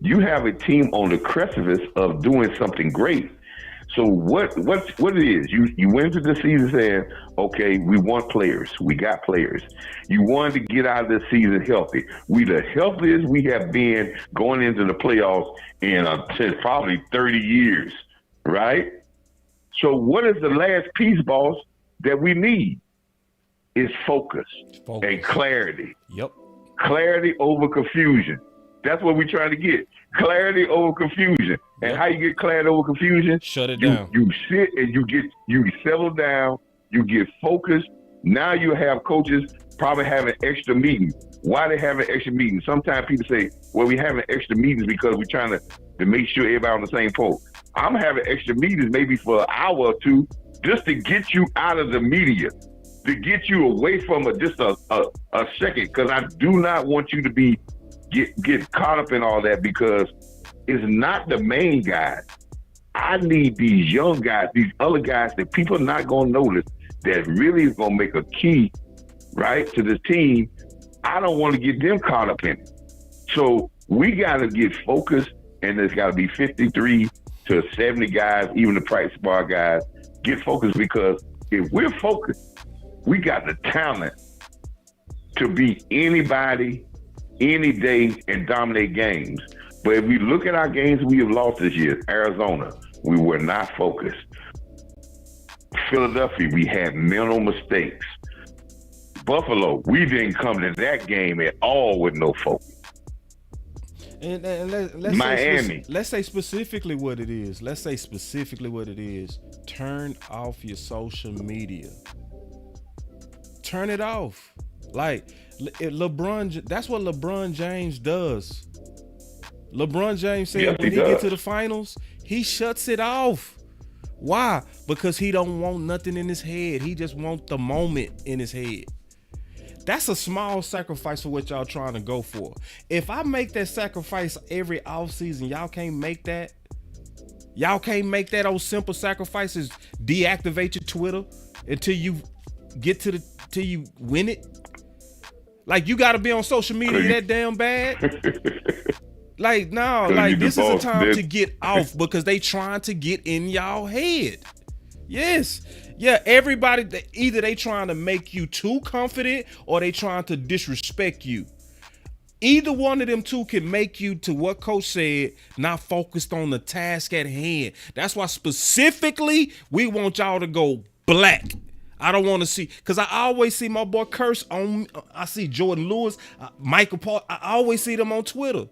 you have a team on the precipice of doing something great. So what it is, you went into the season saying, okay, we want players. We got players. You wanted to get out of this season healthy. We the healthiest we have been going into the playoffs in probably 30 years, right? So what is the last piece, boss, that we need? Is focus and clarity. Yep. Clarity over confusion. That's what we're trying to get. Clarity over confusion. And how you get clarity over confusion? Shut it down. You sit and you settle down, you get focused. Now you have coaches probably having extra meetings. Why they having extra meetings? Sometimes people say, well, we having extra meetings because we're trying to make sure everybody on the same pole. I'm having extra meetings maybe for an hour or two just to get you out of the media, to get you away from just a second, because I do not want you to get caught up in all that, because it's not the main guys. I need these young guys, these other guys that people are not going to notice, that really is going to make a key, right, to this team. I don't want to get them caught up in it. So we got to get focused, and there's got to be 53 to 70 guys, even the practice squad guys, get focused, because if we're focused, we got the talent to beat anybody, any day, and dominate games. But if we look at our games we have lost this year, Arizona, we were not focused. Philadelphia, we had mental mistakes. Buffalo, we didn't come to that game at all with no focus. And let's say specifically what it is. Turn off your social media. Turn it off. Like LeBron, that's what LeBron James does. LeBron James said when he gets to the finals, he shuts it off. Why? Because he don't want nothing in his head. He just wants the moment in his head. That's a small sacrifice for what y'all trying to go for. If I make that sacrifice every offseason, y'all can't make that. Y'all can't make that old simple sacrifices. Deactivate your Twitter until you get till you win it. Like, you got to be on social media that damn bad. Like, no, like, this is a time to get off because they trying to get in y'all head. Yes. Yeah, everybody, either they trying to make you too confident or they trying to disrespect you. Either one of them two can make you, to what Coach said, not focused on the task at hand. That's why specifically we want y'all to go black. I don't want to see, because I always see my boy Curse on, I see Jordan Lewis, Michael Paul, I always see them on Twitter.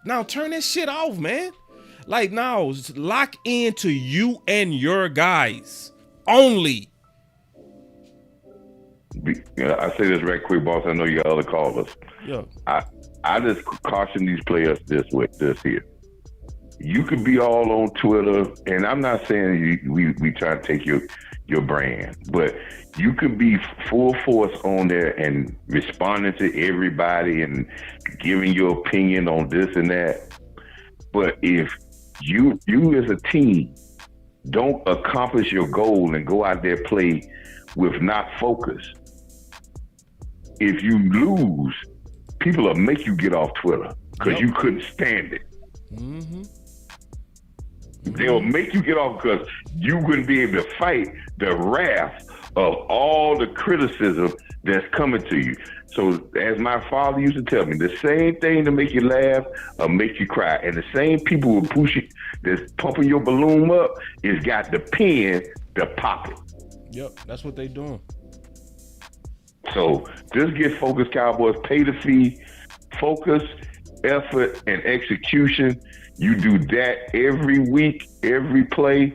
Now turn that shit off, man. Like, now lock into you and your guys only. I say this right quick, boss. I know you got other callers. Yeah. I just caution these players this here. You could be all on Twitter, and I'm not saying we try to take your brand, but you could be full force on there and responding to everybody and giving your opinion on this and that. But if you as a team don't accomplish your goal and go out there play with not focus, if you lose, people will make you get off Twitter because you couldn't stand it. Mm-hmm. They'll make you get off because you wouldn't be able to fight the wrath of all the criticism that's coming to you. So as my father used to tell me, the same thing to make you laugh or make you cry, and the same people who push you, that's pumping your balloon up, is got the pen to pop it. Yep, that's what they doing. So just get focused, Cowboys. Pay the fee. Focus, effort, and execution. You do that every week, every play.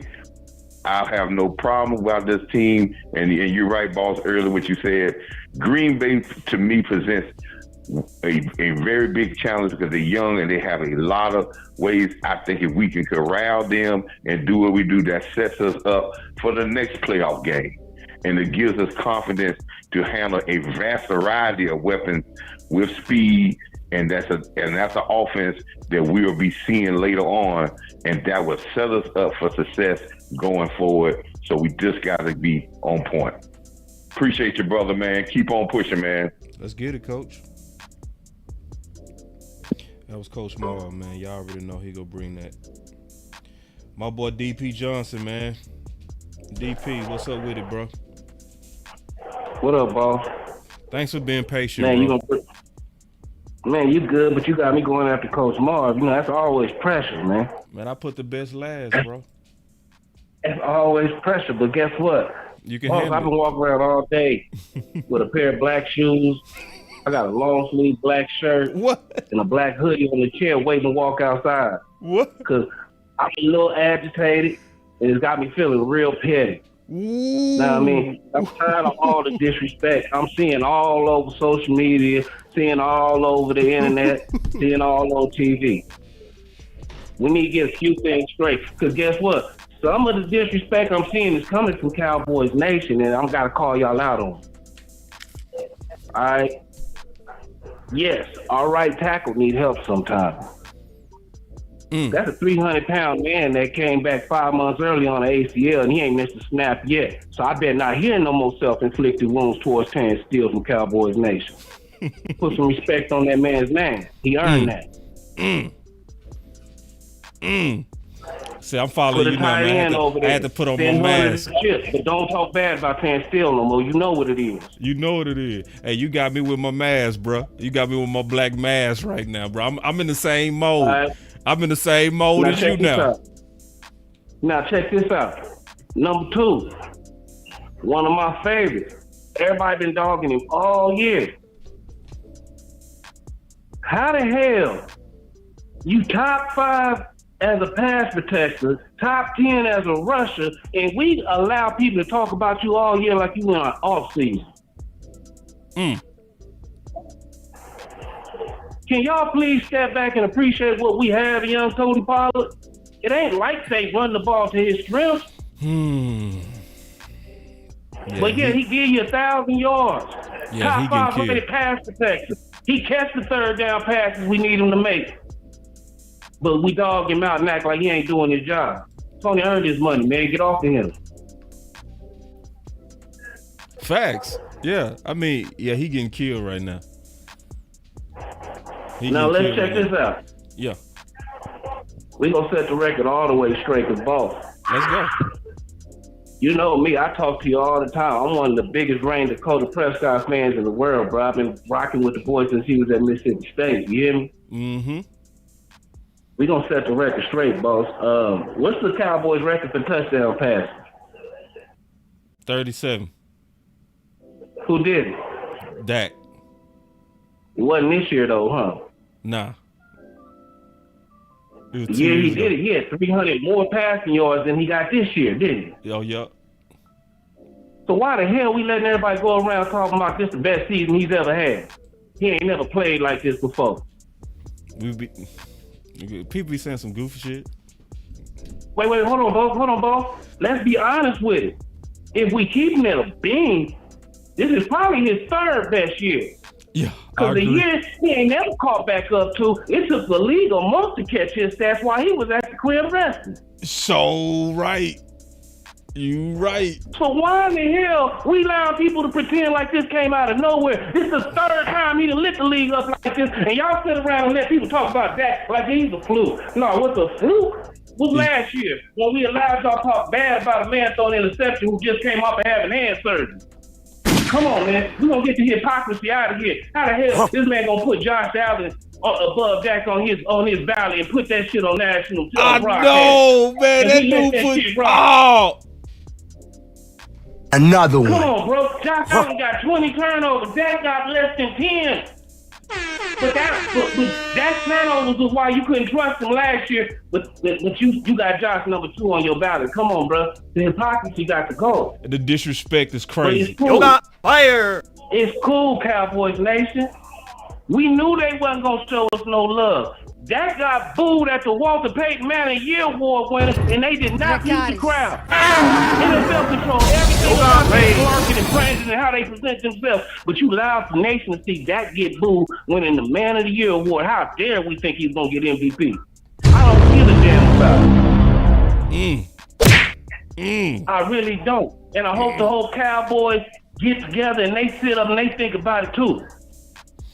I'll have no problem about this team. And you're right, boss, earlier what you said. Green Bay, to me, presents a very big challenge because they're young and they have a lot of ways. I think if we can corral them and do what we do, that sets us up for the next playoff game. And it gives us confidence to handle a vast variety of weapons with speed. And that's an offense that we'll be seeing later on, and that will set us up for success going forward. So we just got to be on point. Appreciate you, brother, man. Keep on pushing, man. Let's get it, Coach. That was Coach Marv, man. Y'all already know he gonna bring that. My boy DP Johnson, man. DP, what's up with it, bro? What up, boss? Thanks for being patient, man. Bro. Man, you good, but you got me going after Coach Marv. You know, that's always pressure, man. Man, I put the best last, bro. That's always pressure, but guess what? You can Boss, I've been walking around all day with a pair of black shoes. I got a long sleeve black shirt. What? And a black hoodie on the chair waiting to walk outside. What? Because I'm a little agitated, and it's got me feeling real petty. Ooh. Know what I mean? I'm tired of all the disrespect. I'm seeing all over social media, seeing all over the internet, seeing all on TV. We need to get a few things straight. Because guess what? Some of the disrespect I'm seeing is coming from Cowboys Nation, and I'm got to call y'all out on it. All right? Yes, our right tackle need help sometimes. That's a 300-pound man that came back 5 months early on the ACL, and he ain't missed a snap yet. So I better not hear no more self-inflicted wounds towards Terrence Steele from Cowboys Nation. Put some respect on that man's name. He earned that. See, I'm following you now, man. I had to put on my mask. But don't talk bad about Terrence Steele no more. You know what it is. You know what it is. Hey, you got me with my mask, bro. You got me with my black mask right now, bro. I'm in the same mode. Right. I'm in the same mode as you now. Now check this out. Number 2, one of my favorites. Everybody been dogging him all year. How the hell You top 5 as a pass protector, top 10 as a rusher, and we allow people to talk about you all year like you in an off season. Can y'all please step back and appreciate what we have in young Cody Pollard? It ain't like they run the ball to his strengths. But he give you 1,000 yards. Top 5 rated pass protection. He catch the third down passes we need him to make. But we dog him out and act like he ain't doing his job. Tony earned his money, man. Get off of him. Facts. Yeah. I mean, yeah, he getting killed right now. Now let's check this out. Yeah. We gonna set the record all the way straight to Boss. Let's go. You know me, I talk to you all the time. I'm one of the biggest Rain Dakota Prescott fans in the world, bro. I've been rocking with the boy since he was at Mississippi State. You hear me? Mm-hmm. We gonna set the record straight, Boss. What's the Cowboys' record for touchdown passes? 37. Who did it? Dak. It wasn't this year though, huh? Nah. Yeah, he did it. He had 300 more passing yards than he got this year, didn't he? Oh, yeah. So why the hell we letting everybody go around talking about this the best season he's ever had? He ain't never played like this before. People be saying some goofy shit. Wait, hold on, boss. Let's be honest with it. If we keep him at a beam, this is probably his third best year. Yeah, because the year he ain't never caught back up to, it took the league a month to catch his stats while he was at the crib resting. So right. You right. So why in the hell we allowing people to pretend like this came out of nowhere? This is the third time he done lit the league up like this, and y'all sit around and let people talk about that like he's a fluke. No, what's a fluke? Was last year when we allowed y'all to talk bad about a man throwing interception who just came off of having hand surgery. Come on, man. We're going to get the hypocrisy out of here. How the hell this man going to put Josh Allen above Dak on his valley and put that shit on national television? I know, man. That dude put... Oh! Another one. Come on, bro. Josh Allen got 20 turnovers. Dak got less than 10. But that turnovers was why you couldn't trust him last year. But you got Josh number 2 on your ballot. Come on, bro. The hypocrisy got to go. The disrespect is crazy. It's cool. Fire. It's cool, Cowboys Nation. We knew they wasn't gonna show us no love. That got booed at the Walter Payton Man of the Year Award winner, and they did not use the crowd. NFL control everything about marketing and branding and how they present themselves. But you allowed the nation to see that get booed winning the Man of the Year Award. How dare we think he's gonna get MVP? I don't give a damn about it. I really don't. And I hope the whole Cowboys get together and they sit up and they think about it too.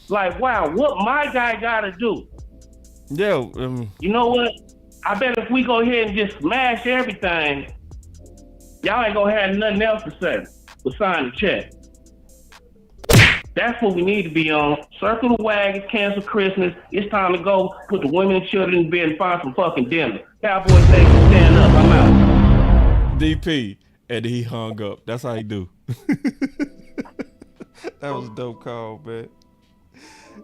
Like, wow, what my guy gotta do? Yeah. You know what? I bet if we go ahead and just smash everything, y'all ain't gonna have nothing else to say but sign the check. That's what we need to be on. Circle the wagons, cancel Christmas. It's time to go put the women and children in bed and find some fucking dinner. Cowboys Nation, stand up. I'm out. DP. And he hung up. That's how he do. That was a dope call, man.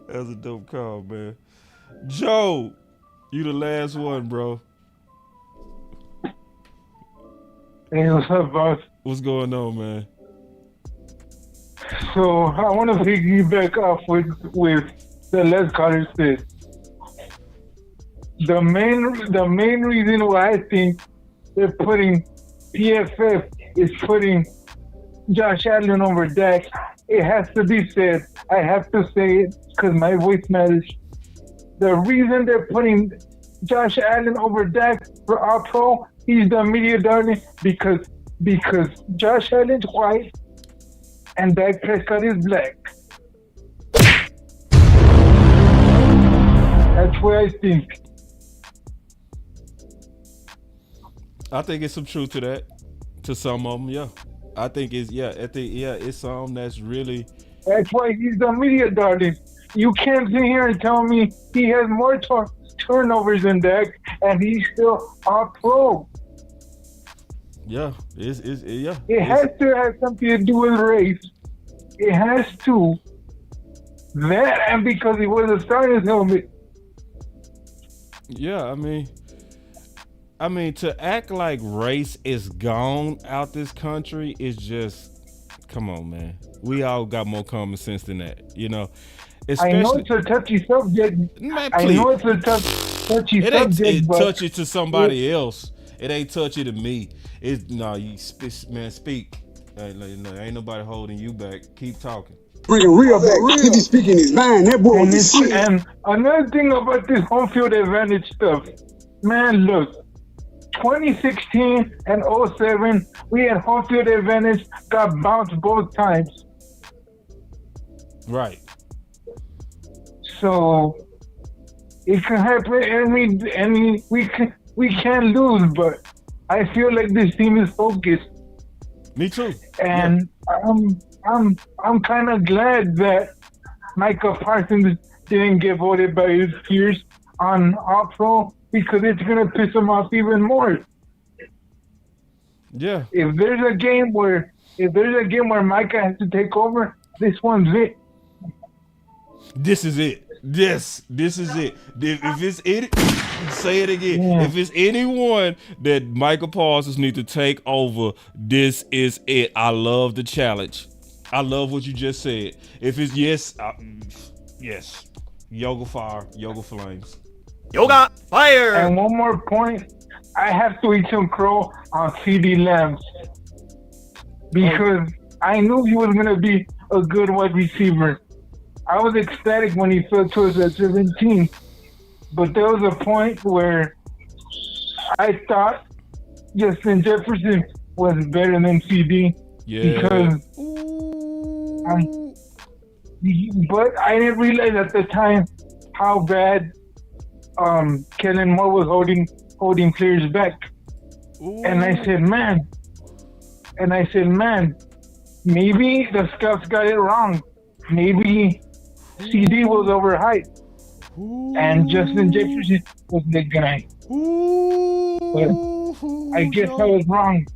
That was a dope call, man. Joe, you the last one, bro. Hey, what's up, boss? What's going on, man? So I want to piggyback off with the Les Carter said. The main reason why I think they're putting PFF is putting Josh Allen over Dak. It has to be said. I have to say it because my voice matters. The reason they're putting Josh Allen over Dak for our pro, he's the media darling because Josh Allen's white and Dak Prescott is black. That's what I think. I think it's some truth to that. To some of them, yeah. I think it's some that's really. That's why he's the media darling. You can't sit here and tell me he has more turnovers than Dak, and he's still our pro. Yeah, It has to have something to do with race. It has to. That and because he was a starter's helmet. Yeah, I mean, to act like race is gone out this country is just, come on, man. We all got more common sense than that, you know. I know Especially, it's a touchy subject. man, I please. know it's a touchy It ain't subject, but touchy to somebody else. It ain't touchy to me. It's no, man, speak. Ain't nobody holding you back. Keep talking. Bring it real back. He be speaking his mind. That boy was shit. And another thing about this home field advantage stuff, man, look, 2016 and '07, we had home field advantage, got bounced both times. Right. So it can happen. We can lose, but I feel like this team is focused. Me too. And I'm kind of glad that Micah Parsons didn't get voted by his peers on All-Pro because it's gonna piss him off even more. Yeah. If there's a game where Micah has to take over, this one's it. This is it. This is it. If it's any, say it again. Yeah. If it's anyone that Michael Parsons need to take over, this is it. I love the challenge. I love what you just said. If it's yes, Yoga fire, Yoga flames. Yoga fire. And one more point, I have to eat some crow on CD Lamb because I knew he was gonna be a good wide receiver. I was ecstatic when he fell to us at 17, but there was a point where I thought Justin Jefferson was better than CD because, but I didn't realize at the time how bad Kellen Moore was holding players back. And I said, man, maybe the scouts got it wrong. Maybe CD was overhyped, and Justin Jefferson was the guy. But I guess I was wrong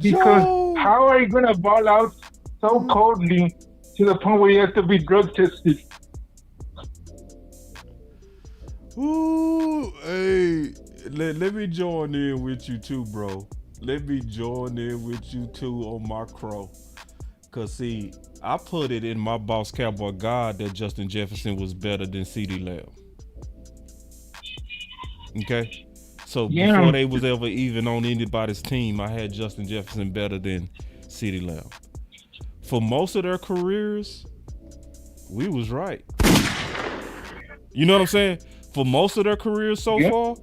because how are you gonna ball out so coldly to the point where you have to be drug tested? Ooh, hey, let me join in with you too, bro. Let me join in with you too on my crow. Cause see, I put it in my Boss Cowboy God that Justin Jefferson was better than CeeDee Lamb. Okay? So before they was ever even on anybody's team, I had Justin Jefferson better than CeeDee Lamb. For most of their careers, we was right. You know what I'm saying? For most of their careers so far,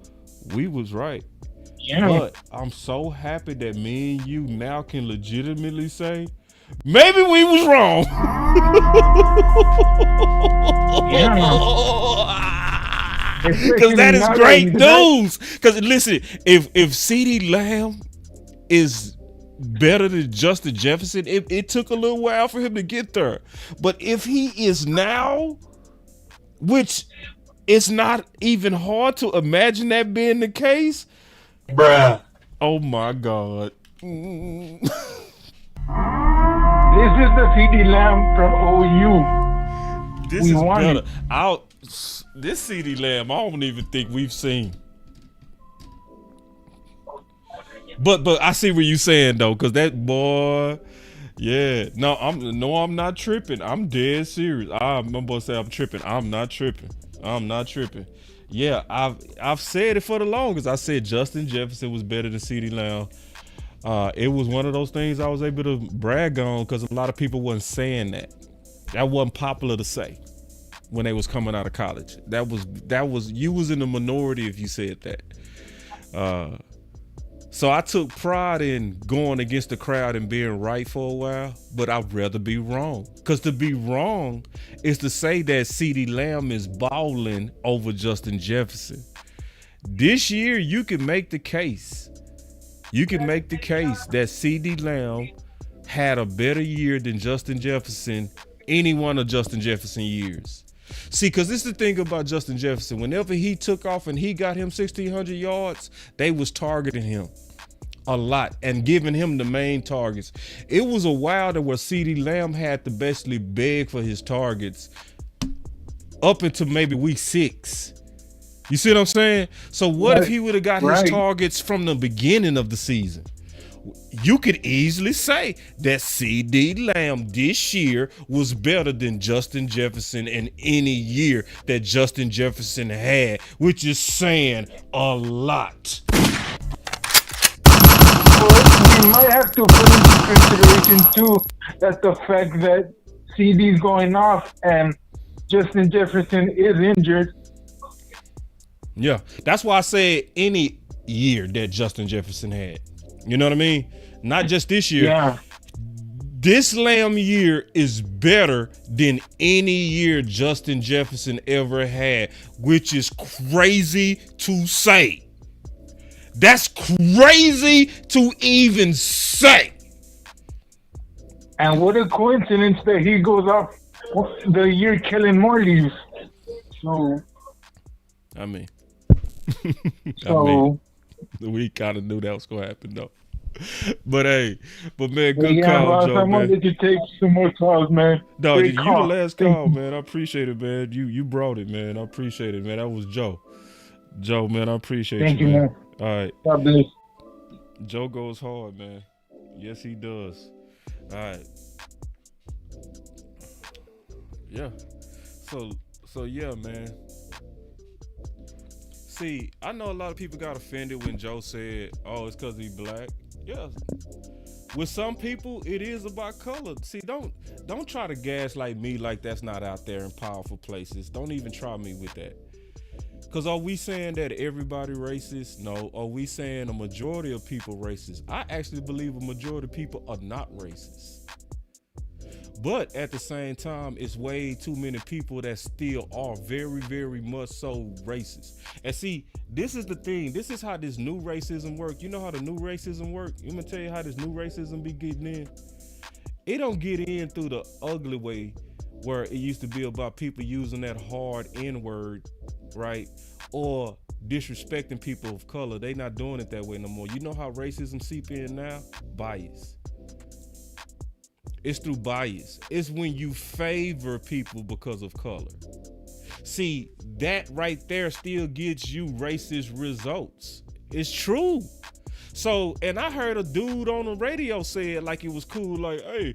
we was right. But I'm so happy that me and you now can legitimately say, maybe we was wrong. Because that is great news. Because listen, if CeeDee Lamb is better than Justin Jefferson, it took a little while for him to get there. But if he is now, which it's not even hard to imagine that being the case, bruh. Oh my God. This is the CeeDee Lamb from OU. This is better. This CeeDee Lamb, I don't even think we've seen. But I see what you're saying though, because that boy, yeah. No, I'm not tripping. I'm dead serious. I'm about to say I'm tripping. I'm not tripping. Yeah, I've said it for the longest. I said Justin Jefferson was better than CeeDee Lamb. It was one of those things I was able to brag on because a lot of people wasn't saying that. That wasn't popular to say when they was coming out of college. That was you was in the minority if you said that. So I took pride in going against the crowd and being right for a while, but I'd rather be wrong. Because to be wrong is to say that CeeDee Lamb is balling over Justin Jefferson. This year, you can make the case. You can make the case that CeeDee Lamb had a better year than Justin Jefferson, any one of Justin Jefferson's years. See, because this is the thing about Justin Jefferson. Whenever he took off and he got him 1,600 yards, they was targeting him a lot and giving him the main targets. It was a while where CeeDee Lamb had to basically beg for his targets up until maybe week 6. You see what I'm saying? So what if he would have got his targets from the beginning of the season? You could easily say that CD Lamb this year was better than Justin Jefferson in any year that Justin Jefferson had, which is saying a lot. We might have to put into consideration too that the fact that CD's going off and Justin Jefferson is injured. Yeah, that's why I said any year that Justin Jefferson had. You know what I mean? Not just this year. Yeah. This Lamb year is better than any year Justin Jefferson ever had, which is crazy to say. That's crazy to even say. And what a coincidence that he goes off the year Kellen Moore leaves. So, I mean, so we kind of knew that was gonna happen though. But hey, man, good yeah, call, boss, Joe. I'm gonna let you take some more calls, man. No, Great you the call. last call, man. I appreciate it, man. You brought it, man. I appreciate it, man. That was Joe. Joe, man, I appreciate Thank you, you, man. man. All right. God bless. Joe goes hard, man. Yes, he does. All right. Yeah. So yeah, man. See, I know a lot of people got offended when Joe said, "Oh, it's because he's black." Yeah. With some people, it is about color. See, don't try to gaslight me like that's not out there in powerful places. Don't even try me with that. Because are we saying that everybody racist? No. Are we saying a majority of people racist? I actually believe a majority of people are not racist. But at the same time, it's way too many people that still are very, very much so racist. And see, this is the thing. This is how this new racism work. You know how the new racism work? I'm going to tell you how this new racism be getting in. It don't get in through the ugly way where it used to be about people using that hard N-word, right? Or disrespecting people of color. They not doing it that way no more. You know how racism seep in now? Bias. It's through bias. It's when you favor people because of color. See, that right there still gets you racist results. It's true. So, and I heard a dude on the radio say it like it was cool, like, hey,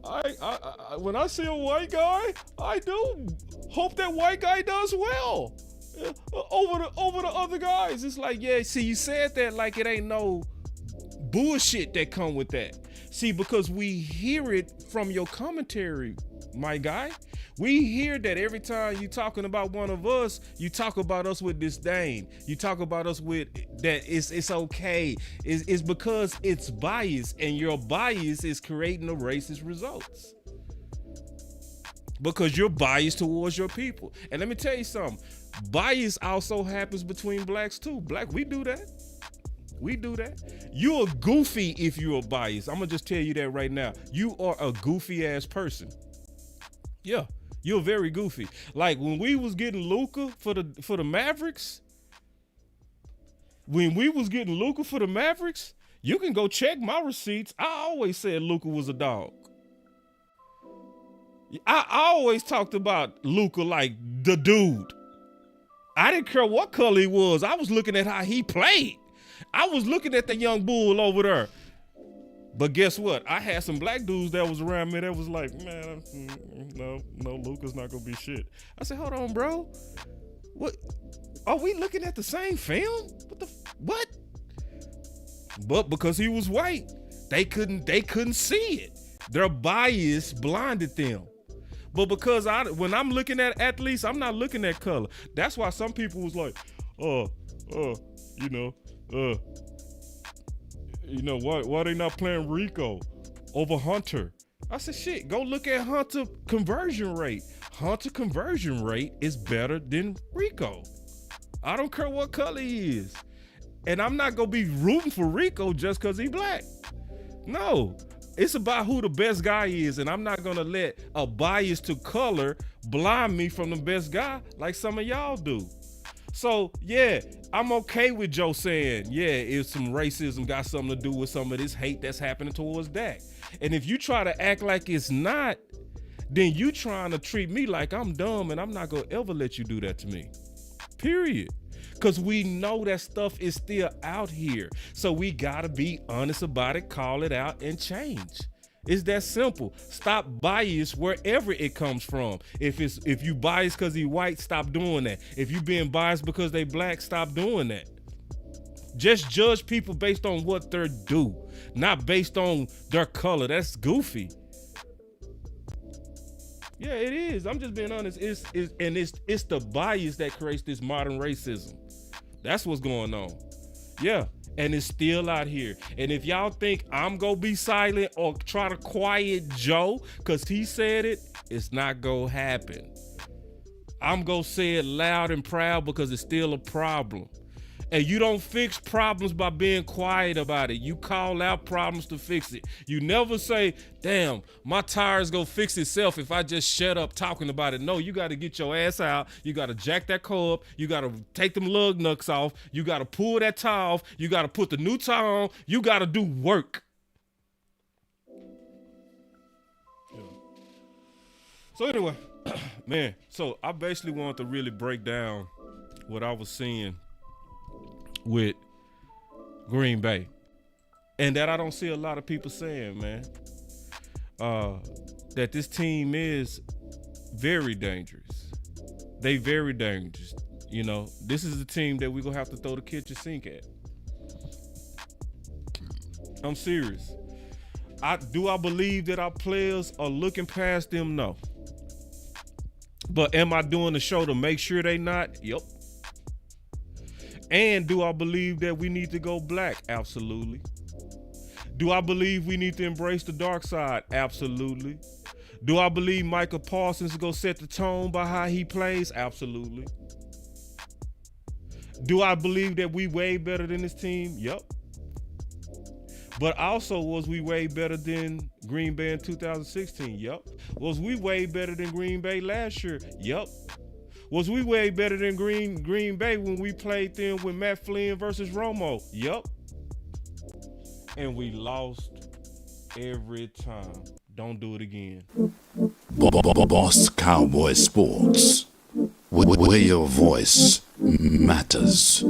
I when I see a white guy, I do hope that white guy does well over the other guys. It's like, yeah, see, you said that like it ain't no bullshit that come with that. See, because we hear it from your commentary, my guy. We hear that every time you talking about one of us, you talk about us with disdain. You talk about us with that it's okay. It's because it's bias, and your bias is creating the racist results. Because you're biased towards your people. And let me tell you something. Bias also happens between blacks too. We do that. We do that. You're goofy if you're biased. I'm gonna just tell you that right now. You are a goofy ass person. Yeah, you're very goofy. Like when we was getting Luka for the Mavericks. When we was getting Luka for the Mavericks, you can go check my receipts. I always said Luka was a dog. I always talked about Luka like the dude. I didn't care what color he was. I was looking at how he played. I was looking at the young bull over there. But guess what? I had some black dudes that was around me that was like, man, no, Luka's not going to be shit. I said, hold on, bro. What? Are we looking at the same film? What? But because he was white, they couldn't see it. Their bias blinded them. But because when I'm looking at athletes, I'm not looking at color. That's why some people was like, why they not playing Rico over Hunter? I said, shit, go look at Hunter conversion rate. Hunter conversion rate is better than Rico. I don't care what color he is. And I'm not going to be rooting for Rico just because he black. No, it's about who the best guy is. And I'm not going to let a bias to color blind me from the best guy like some of y'all do. So, yeah, I'm okay with Joe saying, yeah, if some racism got something to do with some of this hate that's happening towards Dak. And if you try to act like it's not, then you trying to treat me like I'm dumb, and I'm not going to ever let you do that to me. Period. Because we know that stuff is still out here. So we gotta be honest about it, call it out, and change. It's that simple. Stop bias wherever it comes from. If you bias because he white, stop doing that. If you being biased because they black, stop doing that. Just judge people based on what they're due, not based on their color. That's goofy. Yeah, it is. I'm just being honest. It's the bias that creates this modern racism. That's what's going on. Yeah, and it's still out here. And if y'all think I'm gonna be silent or try to quiet Joe because he said it, it's not gonna happen. I'm gonna say it loud and proud because it's still a problem. And you don't fix problems by being quiet about it. You call out problems to fix it. You never say, damn, my tire's gonna fix itself if I just shut up talking about it. No, you gotta get your ass out. You gotta jack that car up. You gotta take them lug nuts off. You gotta pull that tire off. You gotta put the new tire on. You gotta do work. So anyway, man, so I basically wanted to really break down what I was seeing with Green Bay, and that I don't see a lot of people saying, man, that this team is very dangerous. They very dangerous. You know, this is the team that we're gonna have to throw the kitchen sink at. I'm serious. Do I believe that our players are looking past them? No. But am I doing the show to make sure they not? Yep. And do I believe that we need to go black? Absolutely. Do I believe we need to embrace the dark side? Absolutely. Do I believe Michael Parsons is going to set the tone by how he plays? Absolutely. Do I believe that we way better than this team? Yep. But also, was we way better than Green Bay in 2016? Yep. Was we way better than Green Bay last year? Yep. Was we way better than Green Bay when we played them with Matt Flynn versus Romo? Yup. And we lost every time. Don't do it again. Boss Cowboy Sports, where your voice matters.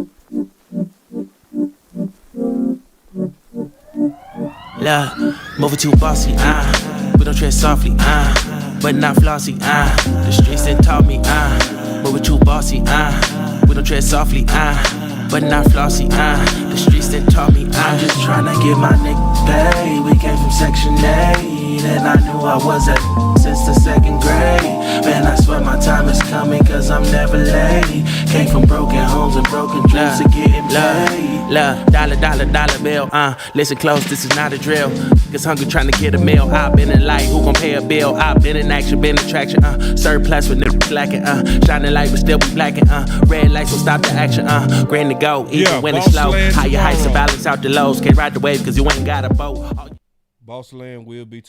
Love, moving too bossy, we don't tread softly, but not flossy, the streets that taught me, moving too bossy, we don't tread softly, but not flossy, the streets that taught me, I'm just tryna get my nigga paid. We came from Section 8, and I knew I was at since the 2nd grade. Man, I swear my time is coming, cause I'm never late. Came from broken homes and broken dreams to getting paid. Dollar bill, listen close, this is not a drill. Niggas hungry trying to get a meal. I've been in light, who gon' pay a bill? I've been in action, been in traction, surplus with niggas lacking, shining light but still be blacking, red lights will stop the action, green to go, even when it's slow. Higher heights to balance out the lows, can't ride the wave cause you ain't got a boat. Boss Land will be tomorrow.